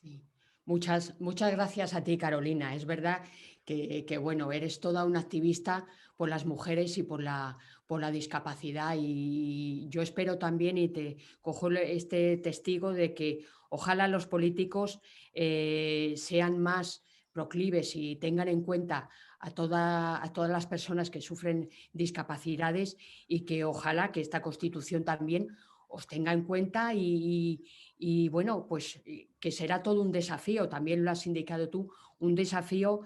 Sí. Muchas gracias a ti, Carolina. Es verdad que bueno, eres toda una activista por las mujeres y por la discapacidad, y yo espero también, y te cojo este testigo de que ojalá los políticos sean más proclives y tengan en cuenta a todas las personas que sufren discapacidades, y que ojalá que esta Constitución también os tenga en cuenta, y bueno, pues que será todo un desafío, también lo has indicado tú, un desafío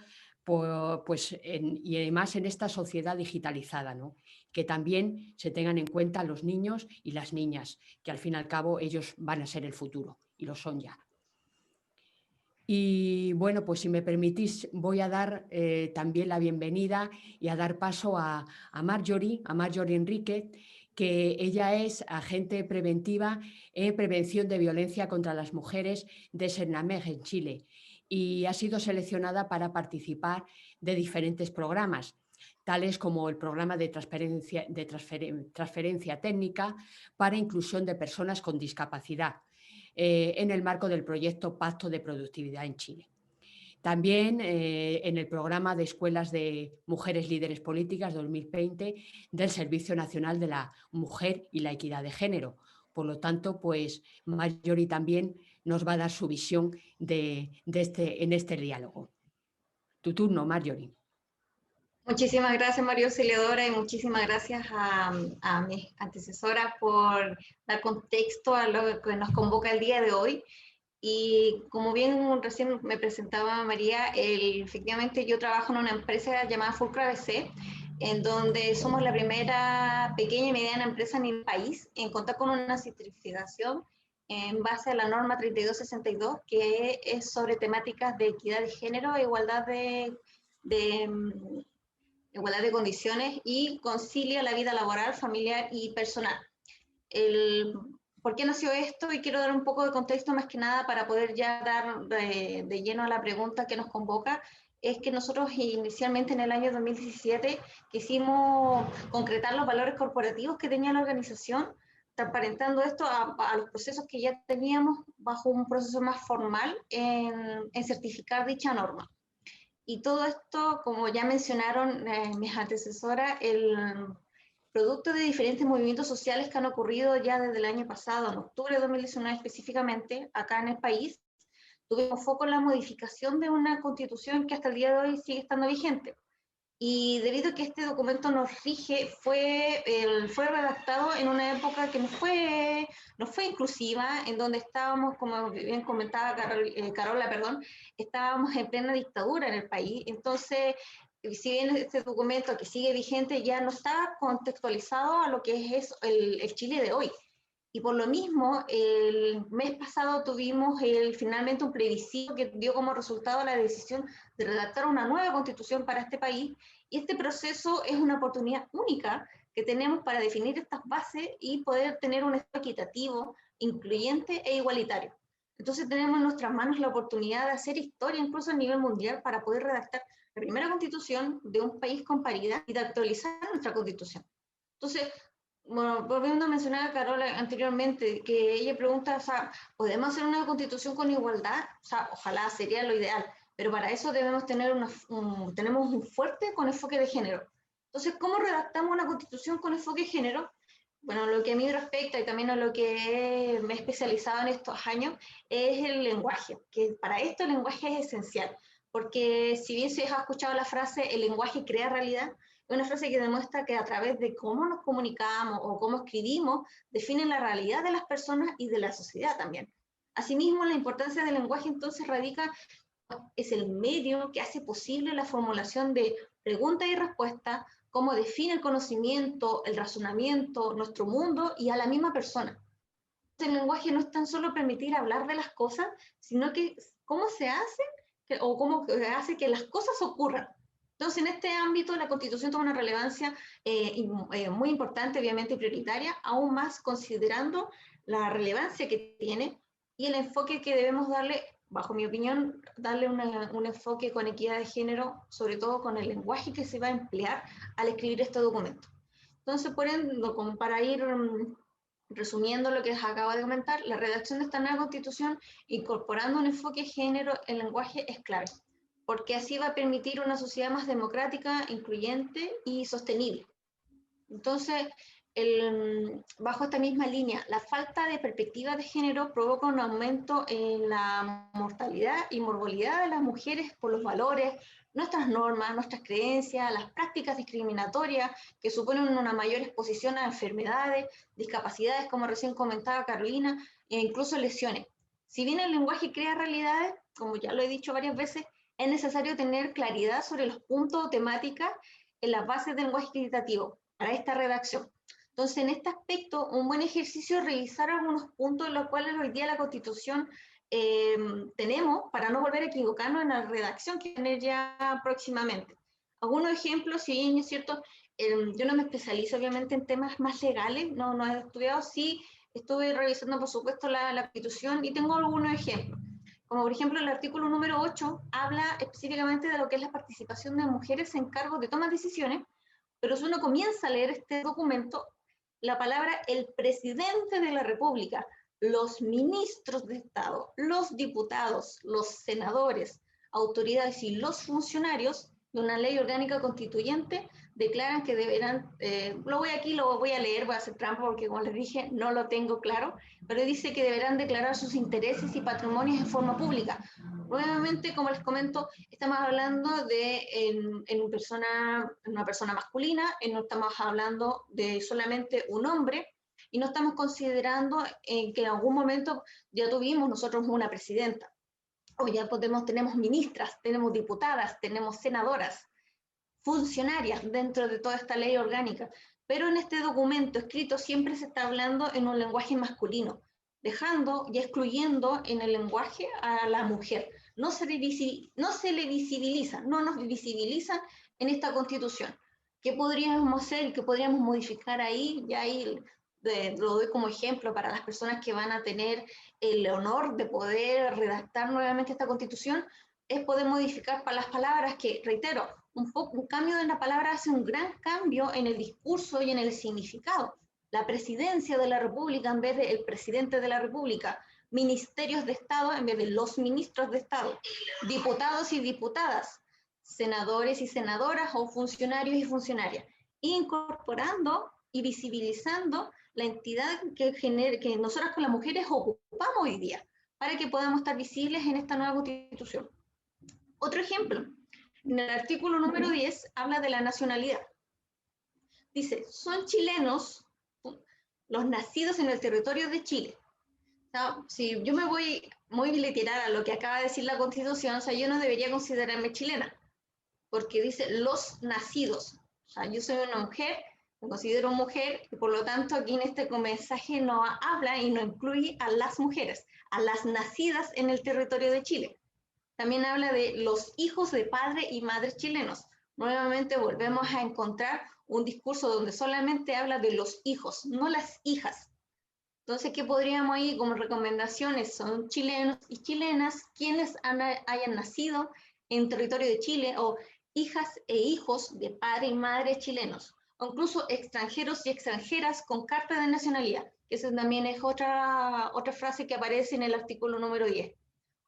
pues y además en esta sociedad digitalizada, ¿no? Que también se tengan en cuenta los niños y las niñas, que al fin y al cabo ellos van a ser el futuro y lo son ya. Y bueno, pues si me permitís, voy a dar también la bienvenida y a dar paso a Marjorie Enrique, que ella es agente preventiva en prevención de violencia contra las mujeres de Senamej en Chile, y ha sido seleccionada para participar de diferentes programas, tales como el programa de transferencia técnica para inclusión de personas con discapacidad, en el marco del proyecto Pacto de Productividad en Chile. También en el programa de Escuelas de Mujeres Líderes Políticas 2020 del Servicio Nacional de la Mujer y la Equidad de Género. Por lo tanto, pues Marjorie también nos va a dar su visión en este diálogo. Tu turno, Marjorie. Muchísimas gracias, María Auxiliadora, y muchísimas gracias a mi antecesora por dar contexto a lo que nos convoca el día de hoy. Y como bien recién me presentaba María, efectivamente yo trabajo en una empresa llamada Fulcro ABC, en donde somos la primera pequeña y mediana empresa en el país en contar con una certificación en base a la norma 3262, que es sobre temáticas de equidad de género e igualdad de condiciones, y concilia la vida laboral, familiar y personal. ¿Por qué nació esto? Y quiero dar un poco de contexto más que nada para poder ya dar de lleno a la pregunta que nos convoca. Es que nosotros inicialmente en el año 2017 quisimos concretar los valores corporativos que tenía la organización, transparentando esto a los procesos que ya teníamos bajo un proceso más formal en certificar dicha norma. Y todo esto, como ya mencionaron mis antecesoras, el producto de diferentes movimientos sociales que han ocurrido ya desde el año pasado, en octubre de 2019 específicamente, acá en el país, tuvimos foco en la modificación de una constitución que hasta el día de hoy sigue estando vigente. Y debido a que este documento nos rige, fue redactado en una época que no fue inclusiva, en donde estábamos, como bien comentaba Carola, estábamos en plena dictadura en el país. Entonces, si bien este documento que sigue vigente ya no está contextualizado a lo que es el Chile de hoy. Y por lo mismo, el mes pasado tuvimos finalmente un plebiscito que dio como resultado la decisión de redactar una nueva constitución para este país. Y este proceso es una oportunidad única que tenemos para definir estas bases y poder tener un Estado equitativo, incluyente e igualitario. Entonces tenemos en nuestras manos la oportunidad de hacer historia incluso a nivel mundial para poder redactar la primera constitución de un país con paridad y de actualizar nuestra constitución. Entonces, bueno, volviendo a mencionar a Carola anteriormente, que ella pregunta, o sea, ¿podemos hacer una constitución con igualdad? O sea, ojalá, sería lo ideal, pero para eso debemos tener tenemos un fuerte con enfoque de género. Entonces, ¿cómo redactamos una constitución con enfoque de género? Bueno, lo que a mí respecta y también a lo que me he especializado en estos años es el lenguaje, que para esto el lenguaje es esencial, porque si bien se ha escuchado la frase, el lenguaje crea realidad, es una frase que demuestra que a través de cómo nos comunicamos o cómo escribimos, definen la realidad de las personas y de la sociedad también. Asimismo, la importancia del lenguaje entonces radica, es el medio que hace posible la formulación de preguntas y respuestas, cómo define el conocimiento, el razonamiento, nuestro mundo y a la misma persona. El lenguaje no es tan solo permitir hablar de las cosas, sino que cómo se hace o cómo hace que las cosas ocurran. Entonces, en este ámbito, la Constitución toma una relevancia muy importante, obviamente prioritaria, aún más considerando la relevancia que tiene y el enfoque que debemos darle, bajo mi opinión, darle un enfoque con equidad de género, sobre todo con el lenguaje que se va a emplear al escribir este documento. Entonces, por ende, como para ir resumiendo lo que les acabo de comentar, la redacción de esta nueva Constitución, incorporando un enfoque de género, el lenguaje es clave, porque así va a permitir una sociedad más democrática, incluyente y sostenible. Entonces, bajo esta misma línea, la falta de perspectiva de género provoca un aumento en la mortalidad y morbilidad de las mujeres por los valores, nuestras normas, nuestras creencias, las prácticas discriminatorias que suponen una mayor exposición a enfermedades, discapacidades, como recién comentaba Carolina, e incluso lesiones. Si bien el lenguaje crea realidades, como ya lo he dicho varias veces, es necesario tener claridad sobre los puntos o temáticas en las bases del lenguaje equitativo para esta redacción. Entonces, en este aspecto, un buen ejercicio es revisar algunos puntos en los cuales hoy día la Constitución tenemos para no volver a equivocarnos en la redacción que viene ya próximamente. Algunos ejemplos, si bien es cierto, yo no me especializo obviamente en temas más legales, no he estudiado, sí estuve revisando por supuesto la Constitución y tengo algunos ejemplos. Como por ejemplo el artículo número 8 habla específicamente de lo que es la participación de mujeres en cargos de toma de decisiones, pero si uno comienza a leer este documento, la palabra el presidente de la República, los ministros de Estado, los diputados, los senadores, autoridades y los funcionarios de una ley orgánica constituyente declaran que deberán, lo voy a leer, voy a hacer trampa porque como les dije no lo tengo claro, pero dice que deberán declarar sus intereses y patrimonios en forma pública. Nuevamente, como les comento, estamos hablando de una persona masculina, no estamos hablando de solamente un hombre, y no estamos considerando que en algún momento ya tuvimos nosotros una presidenta, o ya tenemos ministras, tenemos diputadas, tenemos senadoras, funcionarias dentro de toda esta ley orgánica, pero en este documento escrito siempre se está hablando en un lenguaje masculino, dejando y excluyendo en el lenguaje a la mujer. No nos visibilizan en esta Constitución. ¿Qué podríamos hacer? ¿Qué podríamos modificar ahí? Ya ahí lo doy como ejemplo para las personas que van a tener el honor de poder redactar nuevamente esta Constitución, es poder modificar las palabras que, reitero, un cambio de la palabra hace un gran cambio en el discurso y en el significado. La presidencia de la República en vez de el presidente de la República, ministerios de Estado en vez de los ministros de Estado, diputados y diputadas, senadores y senadoras o funcionarios y funcionarias, incorporando y visibilizando la entidad que nosotras con las mujeres ocupamos hoy día, para que podamos estar visibles en esta nueva constitución. Otro ejemplo, en el artículo número 10 habla de la nacionalidad. Dice, son chilenos los nacidos en el territorio de Chile. O sea, si yo me voy muy literal a lo que acaba de decir la Constitución, o sea, yo no debería considerarme chilena, porque dice los nacidos. O sea, yo soy una mujer, me considero mujer, y por lo tanto aquí en este mensaje no habla y no incluye a las mujeres, a las nacidas en el territorio de Chile. También habla de los hijos de padre y madre chilenos. Nuevamente volvemos a encontrar un discurso donde solamente habla de los hijos, no las hijas. Entonces, ¿qué podríamos ir como recomendaciones? Son chilenos y chilenas quienes hayan nacido en territorio de Chile, o hijas e hijos de padre y madre chilenos, o incluso extranjeros y extranjeras con carta de nacionalidad, que esa también es otra frase que aparece en el artículo número 10.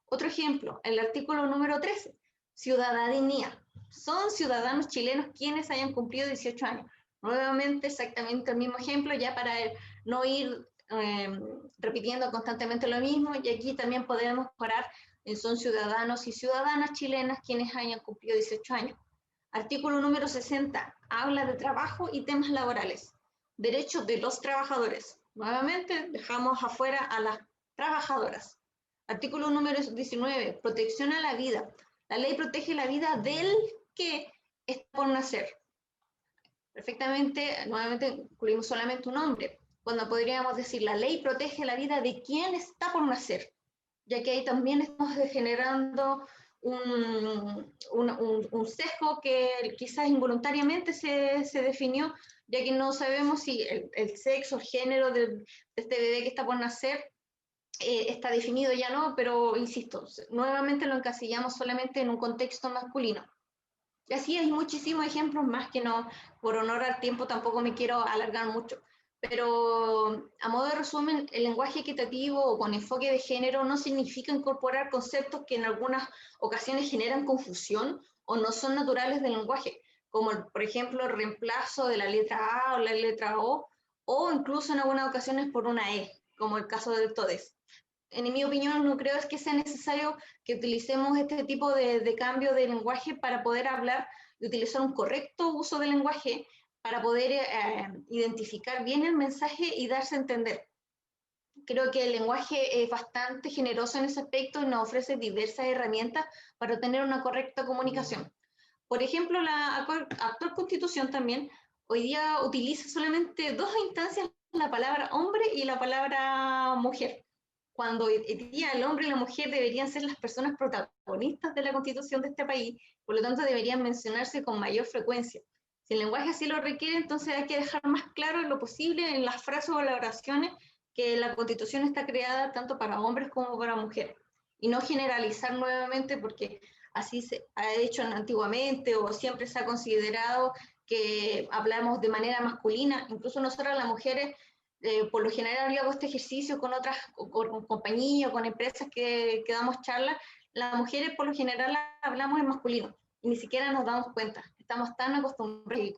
Otro ejemplo, el artículo número 13, ciudadanía. Son ciudadanos chilenos quienes hayan cumplido 18 años. Nuevamente, exactamente el mismo ejemplo, ya para no ir repitiendo constantemente lo mismo, y aquí también podemos parar, son ciudadanos y ciudadanas chilenas quienes hayan cumplido 18 años. Artículo número 60, habla de trabajo y temas laborales. Derechos de los trabajadores. Nuevamente, dejamos afuera a las trabajadoras. Artículo número 19, protección a la vida. La ley protege la vida del que está por nacer. Perfectamente, nuevamente incluimos solamente un hombre, cuando podríamos decir la ley protege la vida de quien está por nacer, ya que ahí también estamos generando un sesgo que quizás involuntariamente se definió, ya que no sabemos si el sexo, el género de este bebé que está por nacer está definido, ya no, pero insisto, nuevamente lo encasillamos solamente en un contexto masculino. Y así hay muchísimos ejemplos más que no, por honor al tiempo tampoco me quiero alargar mucho. Pero a modo de resumen, el lenguaje equitativo o con enfoque de género no significa incorporar conceptos que en algunas ocasiones generan confusión o no son naturales del lenguaje, como por ejemplo el reemplazo de la letra A o la letra o incluso en algunas ocasiones por una E, como el caso del todes. En mi opinión, no creo es que sea necesario que utilicemos este tipo de cambio de lenguaje para poder hablar y utilizar un correcto uso del lenguaje para poder identificar bien el mensaje y darse a entender. Creo que el lenguaje es bastante generoso en ese aspecto y nos ofrece diversas herramientas para tener una correcta comunicación. Por ejemplo, la actual Constitución también hoy día utiliza solamente dos instancias, la palabra hombre y la palabra mujer, cuando hoy día el hombre y la mujer deberían ser las personas protagonistas de la Constitución de este país, por lo tanto deberían mencionarse con mayor frecuencia. Si el lenguaje así lo requiere, entonces hay que dejar más claro en lo posible en las frases o las oraciones que la Constitución está creada tanto para hombres como para mujeres, y no generalizar nuevamente porque así se ha hecho antiguamente o siempre se ha considerado que hablamos de manera masculina. Incluso nosotras las mujeres, por lo general yo hago este ejercicio con otras, con compañías, con empresas que damos charlas, las mujeres por lo general hablamos en masculino y ni siquiera nos damos cuenta. Estamos tan acostumbrados y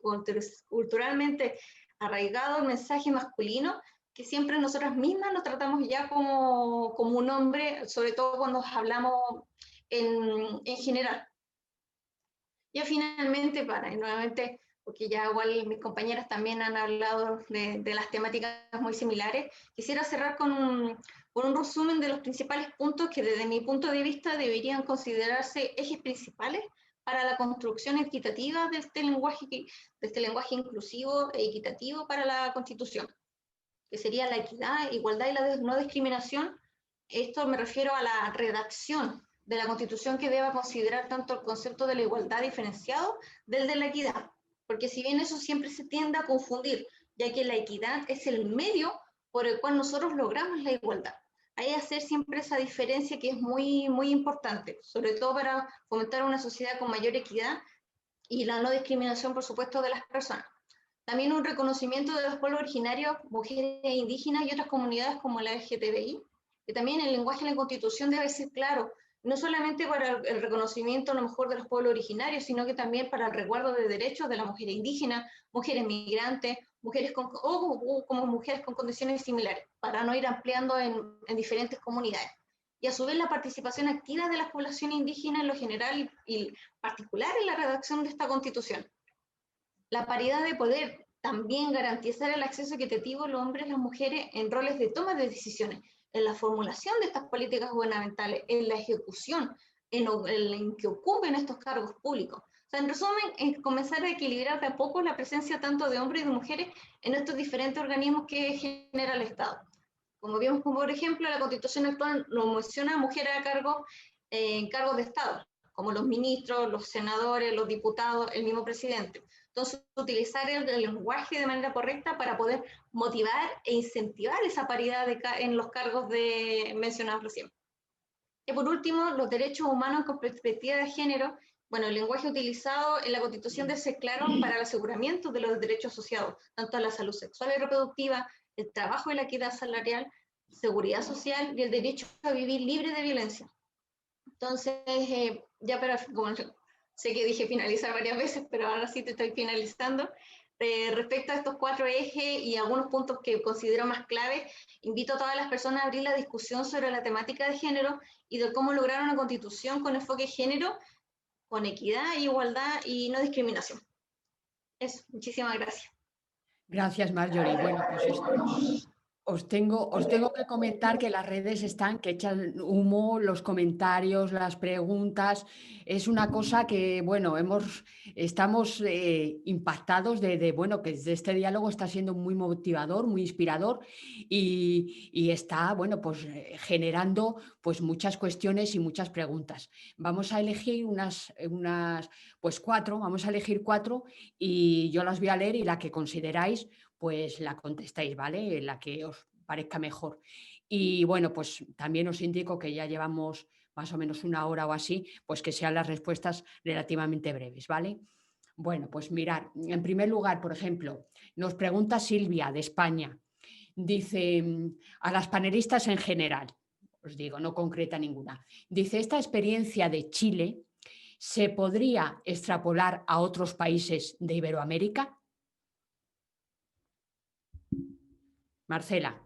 culturalmente arraigados al mensaje masculino que siempre nosotras mismas nos tratamos ya como un hombre, sobre todo cuando hablamos en general. Ya finalmente, nuevamente, porque ya igual mis compañeras también han hablado de las temáticas muy similares, quisiera cerrar con un resumen de los principales puntos que desde mi punto de vista deberían considerarse ejes principales para la construcción equitativa de este lenguaje inclusivo e equitativo para la Constitución, que sería la equidad, igualdad y la no discriminación. Esto me refiero a la redacción de la Constitución que deba considerar tanto el concepto de la igualdad diferenciado del de la equidad, porque si bien eso siempre se tiende a confundir, ya que la equidad es el medio por el cual nosotros logramos la igualdad. Hay que hacer siempre esa diferencia que es muy, muy importante, sobre todo para fomentar una sociedad con mayor equidad y la no discriminación, por supuesto, de las personas. También un reconocimiento de los pueblos originarios, mujeres indígenas y otras comunidades como la LGTBI, que también el lenguaje de la Constitución debe ser claro, no solamente para el reconocimiento a lo mejor de los pueblos originarios, sino que también para el resguardo de derechos de las mujeres indígenas, mujeres migrantes, mujeres o como mujeres con condiciones similares, para no ir ampliando en diferentes comunidades. y a su vez la participación activa de la población indígena en lo general y particular en la redacción de esta Constitución. La paridad de poder, también garantizar el acceso equitativo de los hombres y las mujeres en roles de toma de decisiones, en la formulación de estas políticas gubernamentales, en la ejecución, en que ocupen estos cargos públicos. O sea, en resumen, es comenzar a equilibrar de a poco la presencia tanto de hombres y de mujeres en estos diferentes organismos que genera el Estado. Como vimos, como por ejemplo, la Constitución actual no menciona a mujeres a cargo, en cargos de Estado, como los ministros, los senadores, los diputados, el mismo presidente. Entonces, utilizar el lenguaje de manera correcta para poder motivar e incentivar esa paridad en los cargos mencionados recién. Y por último, los derechos humanos con perspectiva de género. Bueno, el lenguaje utilizado en la Constitución debe ser claro para el aseguramiento de los derechos asociados, tanto a la salud sexual y reproductiva, el trabajo y la equidad salarial, seguridad social y el derecho a vivir libre de violencia. Entonces, ya para, como sé que dije finalizar varias veces, pero ahora sí te estoy finalizando. Respecto a estos 4 ejes y algunos puntos que considero más claves, invito a todas las personas a abrir la discusión sobre la temática de género y de cómo lograr una constitución con enfoque de género, con equidad, igualdad y no discriminación. Eso, muchísimas gracias. Gracias, Marjorie. Bueno, pues os tengo que comentar que las redes están que echan humo, los comentarios, las preguntas. Es una cosa que, bueno, estamos impactados bueno, que este diálogo está siendo muy motivador, muy inspirador y está, bueno, pues generando pues muchas cuestiones y muchas preguntas. Vamos a elegir pues 4, vamos a elegir 4 y yo las voy a leer y la que consideráis pues la contestáis, ¿vale? La que os parezca mejor. Y bueno, pues también os indico que ya llevamos más o menos 1 hora o así, pues que sean las respuestas relativamente breves, ¿vale? Bueno, pues mirad, en primer lugar, por ejemplo, nos pregunta Silvia de España. Dice, a las panelistas en general, os digo, no concreta ninguna. Dice, ¿esta experiencia de Chile se podría extrapolar a otros países de Iberoamérica? Marcela.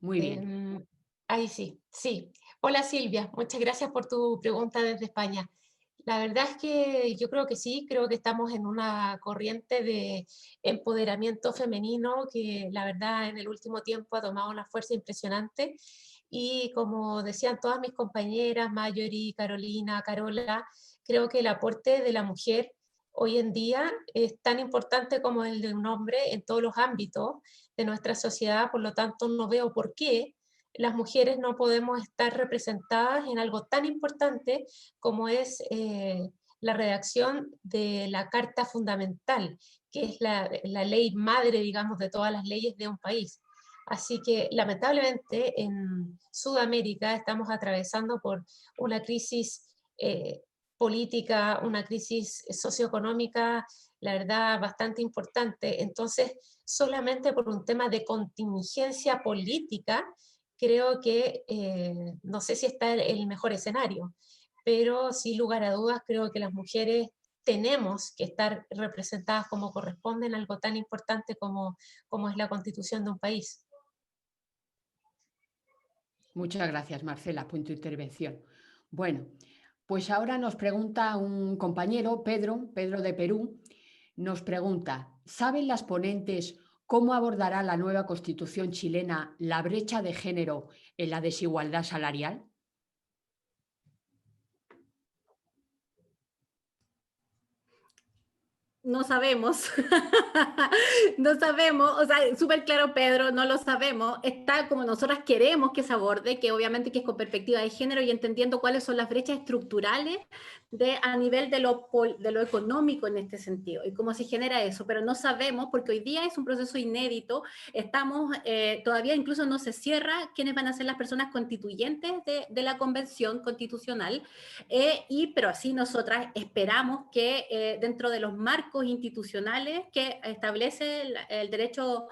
Muy bien. Ahí sí, sí. Hola Silvia, muchas gracias por tu pregunta desde España. La verdad es que yo creo que sí, creo que estamos en una corriente de empoderamiento femenino que la verdad en el último tiempo ha tomado una fuerza impresionante y como decían todas mis compañeras, Marjorie, Carolina, Carola, creo que el aporte de la mujer hoy en día es tan importante como el de un hombre en todos los ámbitos de nuestra sociedad, por lo tanto no veo por qué las mujeres no podemos estar representadas en algo tan importante como es la redacción de la Carta Fundamental, que es la ley madre, digamos, de todas las leyes de un país. Así que lamentablemente en Sudamérica estamos atravesando por una crisis política, una crisis socioeconómica, la verdad, bastante importante. Entonces, solamente por un tema de contingencia política, creo que no sé si está el mejor escenario, pero sin lugar a dudas creo que las mujeres tenemos que estar representadas como corresponde en algo tan importante como es la constitución de un país. Muchas gracias, Marcela, por tu intervención. Bueno, pues ahora nos pregunta un compañero, Pedro de Perú, nos pregunta, ¿saben las ponentes cómo abordará la nueva Constitución chilena la brecha de género en la desigualdad salarial? No sabemos, no sabemos, o sea, súper claro Pedro, no lo sabemos, está como nosotras queremos que se aborde, que obviamente que es con perspectiva de género y entendiendo cuáles son las brechas estructurales a nivel de lo económico en este sentido y cómo se genera eso, pero no sabemos porque hoy día es un proceso inédito, estamos, todavía incluso no se cierra quiénes van a ser las personas constituyentes de la convención constitucional, pero así nosotras esperamos que dentro de los marcos marcos institucionales que establece el derecho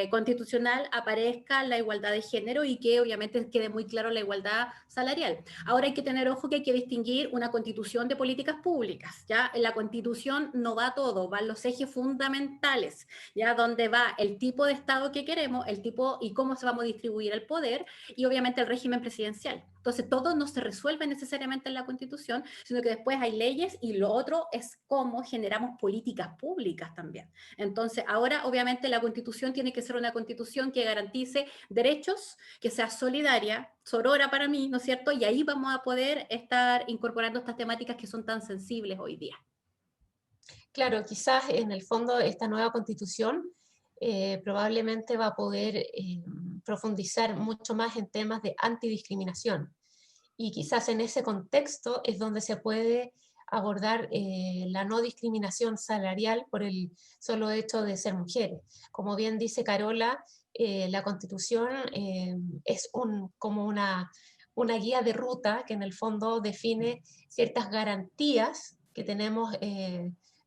constitucional aparezca la igualdad de género y que obviamente quede muy claro la igualdad salarial. Ahora hay que tener ojo que hay que distinguir una constitución de políticas públicas, ¿ya? En la constitución no va todo, van los ejes fundamentales, ¿ya? Donde va el tipo de Estado que queremos, el tipo y cómo se va a distribuir el poder y obviamente el régimen presidencial. Entonces todo no se resuelve necesariamente en la constitución, sino que después hay leyes y lo otro es cómo generamos políticas públicas también. Entonces ahora obviamente la constitución tiene que ser una constitución que garantice derechos, que sea solidaria, sorora para mí, ¿no es cierto? Y ahí vamos a poder estar incorporando estas temáticas que son tan sensibles hoy día. Claro, quizás en el fondo esta nueva constitución probablemente va a poder profundizar mucho más en temas de antidiscriminación. Y quizás en ese contexto es donde se puede abordar la no discriminación salarial por el solo hecho de ser mujeres. Como bien dice Carola, la Constitución es como una guía de ruta que en el fondo define ciertas garantías que tenemos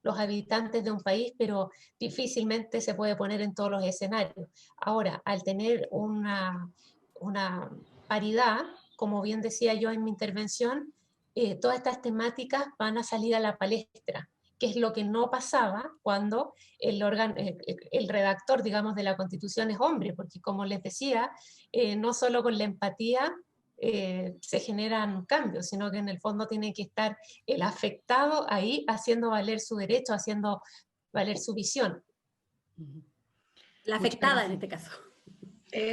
los habitantes de un país, pero difícilmente se puede poner en todos los escenarios. Ahora, al tener una paridad, como bien decía yo en mi intervención, todas estas temáticas van a salir a la palestra, que es lo que no pasaba cuando el redactor, digamos, de la Constitución es hombre, porque como les decía, no solo con la empatía se generan cambios, sino que en el fondo tiene que estar el afectado ahí haciendo valer su derecho, haciendo valer su visión. La afectada en este caso.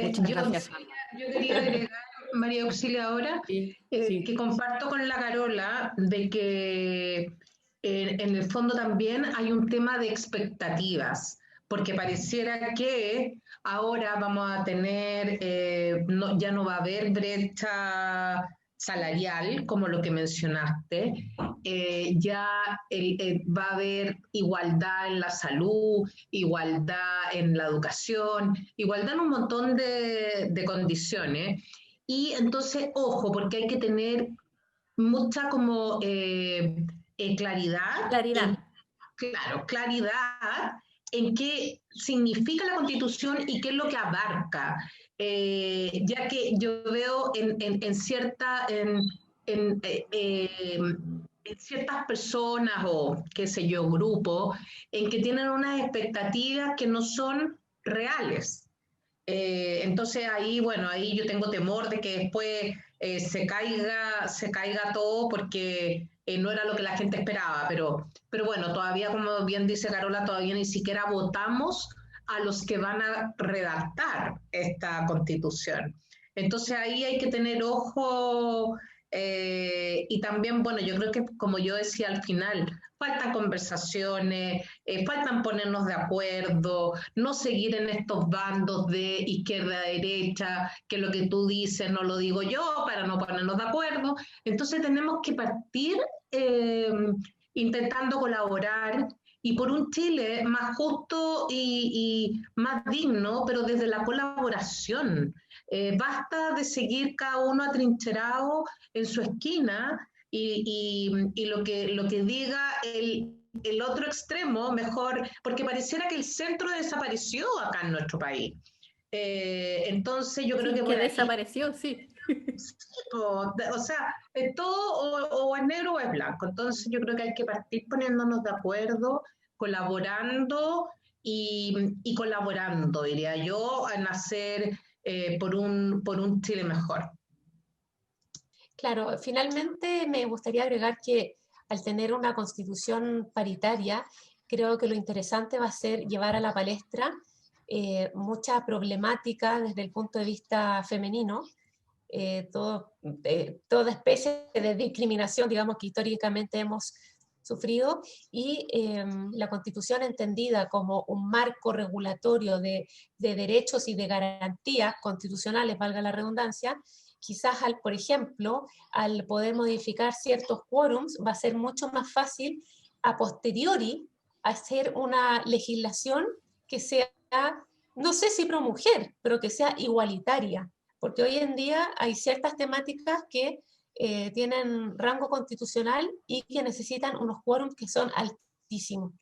Muchas gracias. Yo quería agregar, María Auxiliadora, Sí. que comparto con la Carola de que en el fondo también hay un tema de expectativas, porque pareciera que ahora vamos a tener, ya no va a haber brecha salarial, como lo que mencionaste, ya va a haber igualdad en la salud, igualdad en la educación, igualdad en un montón de condiciones. Y entonces, ojo, porque hay que tener mucha como claridad. Claridad. Claro, claridad en qué significa la Constitución y qué es lo que abarca. Ya que yo veo en ciertas personas o qué sé yo, grupos, en que tienen unas expectativas que no son reales. Entonces ahí, bueno, ahí yo tengo temor de que después se caiga todo porque no era lo que la gente esperaba, pero bueno, todavía, como bien dice Carola, todavía ni siquiera votamos a los que van a redactar esta constitución. Entonces ahí hay que tener ojo y también, bueno, yo creo que como yo decía al final, faltan conversaciones, faltan ponernos de acuerdo, no seguir en estos bandos de izquierda a derecha, que lo que tú dices no lo digo yo, para no ponernos de acuerdo. Entonces tenemos que partir intentando colaborar y por un Chile más justo y más digno, pero desde la colaboración. Basta de seguir cada uno atrincherado en su esquina y lo que diga el otro extremo, mejor, porque pareciera que el centro desapareció acá en nuestro país. Entonces yo creo Sí, que por ahí, desapareció, sí. sí, o sea, todo o es negro o es blanco. Entonces yo creo que hay que partir poniéndonos de acuerdo, colaborando y colaborando, diría yo, en hacer por un Chile mejor. Claro, finalmente me gustaría agregar que al tener una constitución paritaria, creo que lo interesante va a ser llevar a la palestra mucha problemática desde el punto de vista femenino, toda especie de discriminación, digamos, que históricamente hemos sufrido, y la Constitución entendida como un marco regulatorio de derechos y de garantías constitucionales, valga la redundancia, quizás, por ejemplo, al poder modificar ciertos quórums, va a ser mucho más fácil a posteriori hacer una legislación que sea, no sé si pro mujer, pero que sea igualitaria, porque hoy en día hay ciertas temáticas que tienen rango constitucional y que necesitan unos quórums que son altísimos.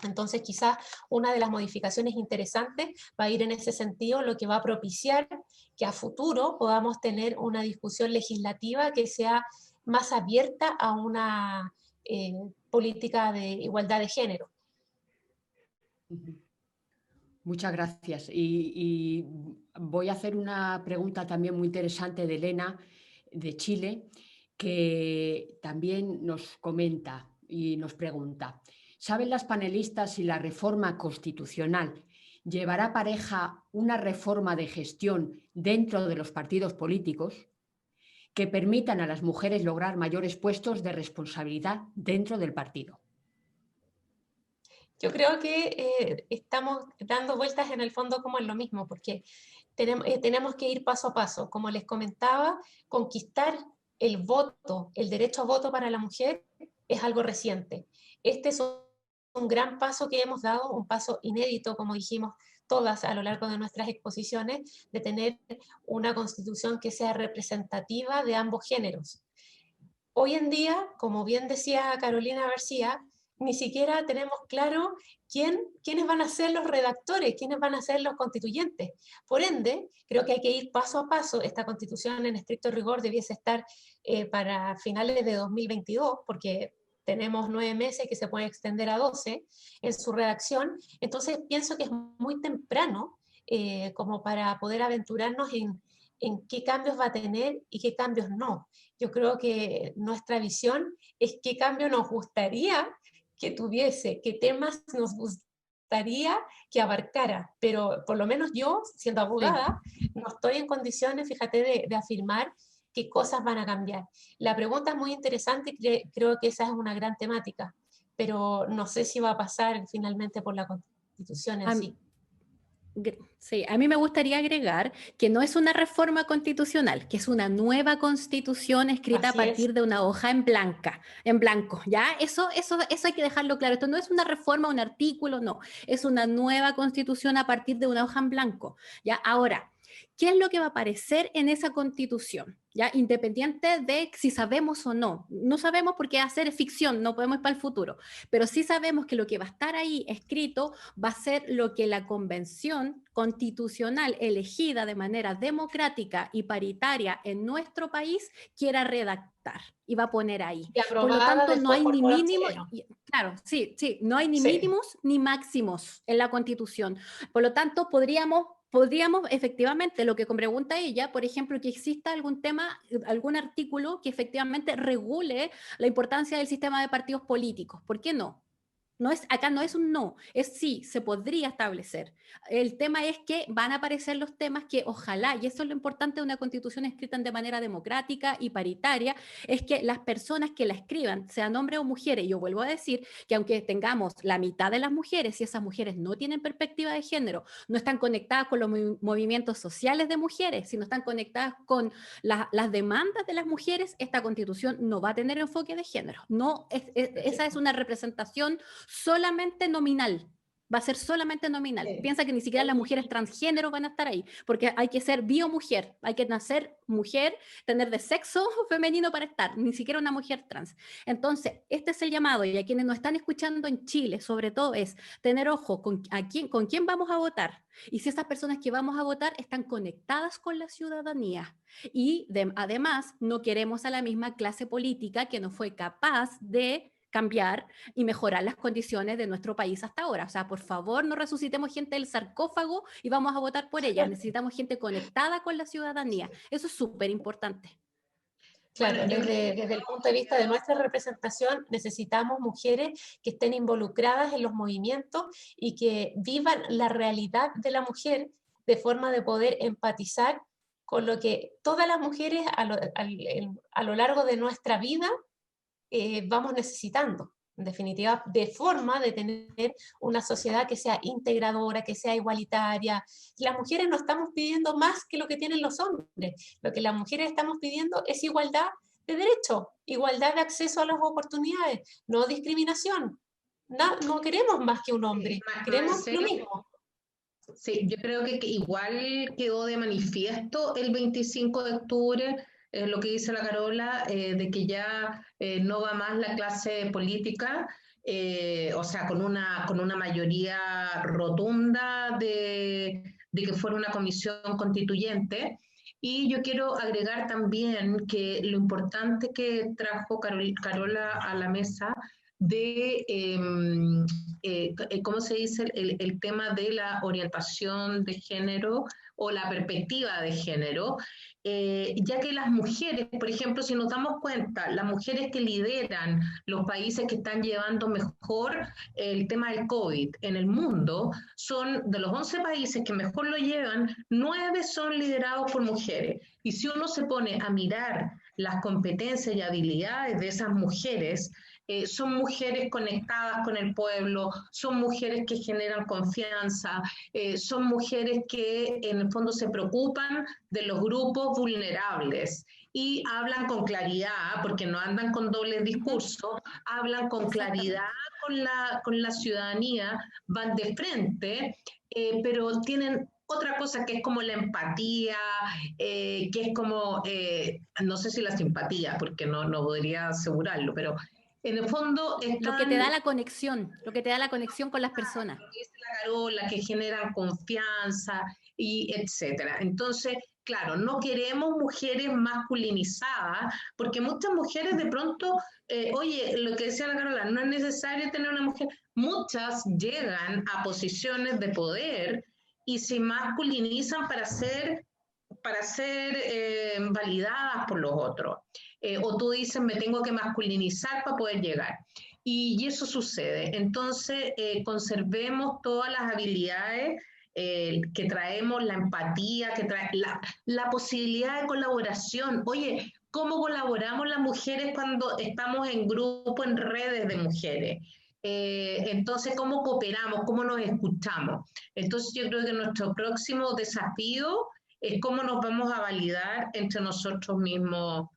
Entonces quizás una de las modificaciones interesantes va a ir en ese sentido, lo que va a propiciar que a futuro podamos tener una discusión legislativa que sea más abierta a una política de igualdad de género. Muchas gracias. Y voy a hacer una pregunta también muy interesante de Elena, de Chile, que también nos comenta y nos pregunta: ¿saben las panelistas si la reforma constitucional llevará pareja una reforma de gestión dentro de los partidos políticos que permitan a las mujeres lograr mayores puestos de responsabilidad dentro del partido? Yo creo que estamos dando vueltas en el fondo como en lo mismo, porque tenemos que ir paso a paso. Como les comentaba, conquistar el voto, el derecho a voto para la mujer es algo reciente. Este es un gran paso que hemos dado, un paso inédito, como dijimos todas a lo largo de nuestras exposiciones, de tener una constitución que sea representativa de ambos géneros. Hoy en día, como bien decía Carolina García, ni siquiera tenemos claro quiénes van a ser los redactores, quiénes van a ser los constituyentes. Por ende, creo que hay que ir paso a paso. Esta constitución en estricto rigor debiese estar para finales de 2022, porque tenemos 9 meses que se puede extender a 12 en su redacción. Entonces pienso que es muy temprano como para poder aventurarnos en qué cambios va a tener y qué cambios no. Yo creo que nuestra visión es qué cambio nos gustaría que tuviese, qué temas nos gustaría que abarcara, pero por lo menos yo, siendo abogada, no estoy en condiciones, fíjate, de afirmar qué cosas van a cambiar. La pregunta es muy interesante y creo que esa es una gran temática, pero no sé si va a pasar finalmente por la Constitución en sí. Sí, a mí me gustaría agregar que no es una reforma constitucional, que es una nueva constitución escrita Así a partir es. de una hoja en blanco, ¿ya? Eso hay que dejarlo claro. Esto no es una reforma, un artículo, no. Es una nueva constitución a partir de una hoja en blanco, ¿ya? Ahora, ¿qué es lo que va a aparecer en esa constitución? ¿Ya? Independiente de si sabemos o no. No sabemos porque hacer ficción, no podemos ir para el futuro, pero sí sabemos que lo que va a estar ahí escrito va a ser lo que la convención constitucional elegida de manera democrática y paritaria en nuestro país quiera redactar y va a poner ahí. Y Por lo aprobada tanto, no después hay por ni pueblos mínimos, chilenos. claro, sí, no hay ni Sí. mínimos ni máximos en la constitución. Por lo tanto, podríamos efectivamente, lo que pregunta ella, por ejemplo, que exista algún tema, algún artículo que efectivamente regule la importancia del sistema de partidos políticos. ¿Por qué no? Acá no es un no, es sí, se podría establecer. El tema es que van a aparecer los temas que ojalá, y eso es lo importante de una constitución escrita de manera democrática y paritaria, es que las personas que la escriban, sean hombres o mujeres, yo vuelvo a decir que aunque tengamos la mitad de las mujeres, y esas mujeres no tienen perspectiva de género, no están conectadas con los movimientos sociales de mujeres, sino están conectadas con las demandas de las mujeres, esta constitución no va a tener enfoque de género. No, esa es una representación solamente nominal. Va a ser solamente nominal. Sí. Piensa que ni siquiera las mujeres transgénero van a estar ahí, porque hay que ser biomujer, hay que nacer mujer, tener de sexo femenino para estar, ni siquiera una mujer trans. Entonces, este es el llamado, y a quienes nos están escuchando en Chile, sobre todo, es tener ojo con quién vamos a votar, y si esas personas que vamos a votar están conectadas con la ciudadanía. Y además, no queremos a la misma clase política que no fue capaz de cambiar y mejorar las condiciones de nuestro país hasta ahora. O sea, por favor, no resucitemos gente del sarcófago y vamos a votar por ella. Necesitamos gente conectada con la ciudadanía. Eso es súper importante. Claro, Bueno, desde el punto de vista de nuestra representación, necesitamos mujeres que estén involucradas en los movimientos y que vivan la realidad de la mujer de forma de poder empatizar con lo que todas las mujeres a lo largo de nuestra vida vamos necesitando. En definitiva, de forma de tener una sociedad que sea integradora, que sea igualitaria. Las mujeres no estamos pidiendo más que lo que tienen los hombres. Lo que las mujeres estamos pidiendo es igualdad de derechos, igualdad de acceso a las oportunidades, no discriminación. No queremos más que un hombre, queremos lo mismo. Sí, yo creo que igual quedó de manifiesto el 25 de octubre lo que dice la Carola, de que ya no va más la clase política o sea, con una mayoría rotunda de que fuera una comisión constituyente. Y yo quiero agregar también que lo importante que trajo Carola a la mesa de, ¿cómo se dice? El tema de la orientación de género o la perspectiva de género, ya que las mujeres, por ejemplo, si nos damos cuenta, las mujeres que lideran los países que están llevando mejor el tema del COVID en el mundo, son de los 11 países que mejor lo llevan, 9 son liderados por mujeres. Y si uno se pone a mirar las competencias y habilidades de esas mujeres, son mujeres conectadas con el pueblo, son mujeres que generan confianza, son mujeres que en el fondo se preocupan de los grupos vulnerables y hablan con claridad, porque no andan con doble discurso, hablan con claridad con la ciudadanía, van de frente, pero tienen otra cosa que es como la empatía, que es como, no sé si la simpatía, porque no podría asegurarlo, pero en el fondo están... Lo que te da la conexión, lo que te da la conexión con las personas. Dice la Carola, que generan confianza y etcétera. Entonces, claro, no queremos mujeres masculinizadas, porque muchas mujeres de pronto, oye, lo que decía la Carola, no es necesario tener una mujer, muchas llegan a posiciones de poder y se masculinizan para ser validadas por los otros. O tú dices, me tengo que masculinizar para poder llegar. Y eso sucede. Entonces, conservemos todas las habilidades que traemos, la empatía, que trae la posibilidad de colaboración. Oye, ¿cómo colaboramos las mujeres cuando estamos en grupo, en redes de mujeres? Entonces, ¿cómo cooperamos? ¿Cómo nos escuchamos? Entonces, yo creo que nuestro próximo desafío es cómo nos vamos a validar entre nosotros mismos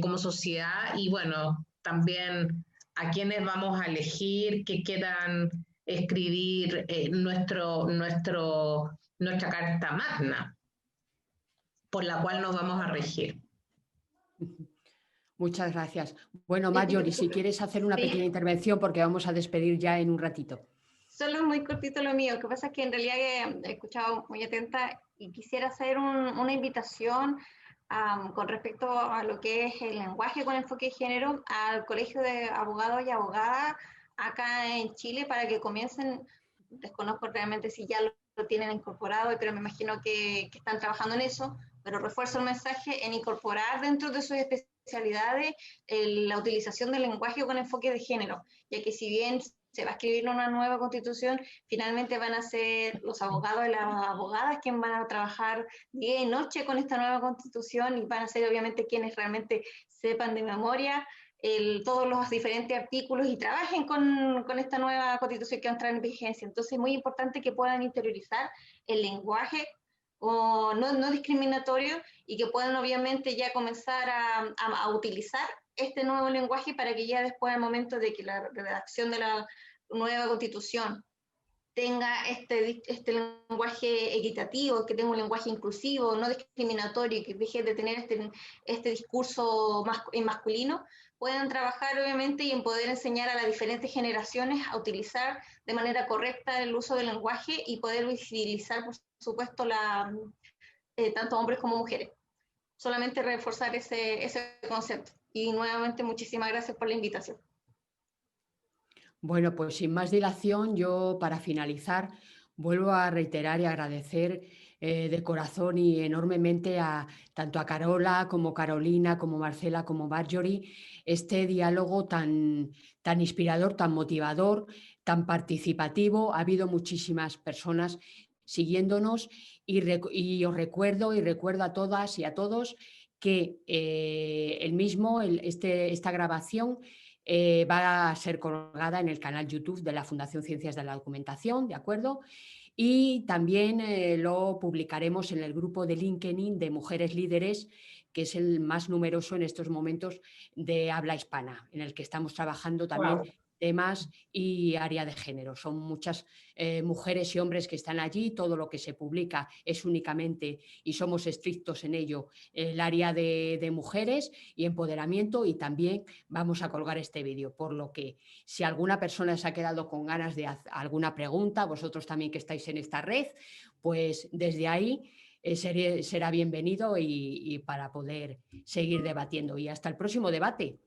como sociedad y, bueno, también a quienes vamos a elegir que quieran escribir nuestra carta magna, por la cual nos vamos a regir. Muchas gracias. Bueno, Marjorie, si quieres hacer una pequeña intervención, porque vamos a despedir ya en un ratito. Solo muy cortito lo mío. Lo que pasa es que en realidad he escuchado muy atenta y quisiera hacer una invitación con respecto a lo que es el lenguaje con enfoque de género al Colegio de Abogados y Abogadas acá en Chile para que comiencen, desconozco realmente si ya lo tienen incorporado, pero me imagino que están trabajando en eso, pero refuerzo el mensaje en incorporar dentro de sus especialidades la utilización del lenguaje con enfoque de género, ya que si bien se va a escribir una nueva constitución, finalmente van a ser los abogados y las abogadas quienes van a trabajar día y noche con esta nueva constitución y van a ser obviamente quienes realmente sepan de memoria todos los diferentes artículos y trabajen con esta nueva constitución que va a entrar en vigencia. Entonces es muy importante que puedan interiorizar el lenguaje o no discriminatorio y que puedan obviamente ya comenzar a utilizar este nuevo lenguaje para que ya después, al momento de que la redacción de la nueva constitución tenga este lenguaje equitativo, que tenga un lenguaje inclusivo, no discriminatorio, que deje de tener este discurso masculino, puedan trabajar obviamente y en poder enseñar a las diferentes generaciones a utilizar de manera correcta el uso del lenguaje y poder visibilizar, por supuesto, tanto hombres como mujeres. Solamente reforzar ese concepto. Y nuevamente, muchísimas gracias por la invitación. Bueno, pues sin más dilación, yo para finalizar vuelvo a reiterar y agradecer de corazón y enormemente tanto a Carola como Carolina, como Marcela, como Marjorie, este diálogo tan inspirador, tan motivador, tan participativo. Ha habido muchísimas personas siguiéndonos y os recuerdo a todas y a todos que esta grabación va a ser colgada en el canal YouTube de la Fundación Ciencias de la Documentación, ¿de acuerdo? Y también lo publicaremos en el grupo de LinkedIn de Mujeres Líderes, que es el más numeroso en estos momentos de habla hispana, en el que estamos trabajando también temas y área de género. Son muchas mujeres y hombres que están allí, todo lo que se publica es únicamente, y somos estrictos en ello, el área de mujeres y empoderamiento, y también vamos a colgar este vídeo, por lo que si alguna persona se ha quedado con ganas de hacer alguna pregunta, vosotros también que estáis en esta red, pues desde ahí será bienvenido y para poder seguir debatiendo. Y hasta el próximo debate.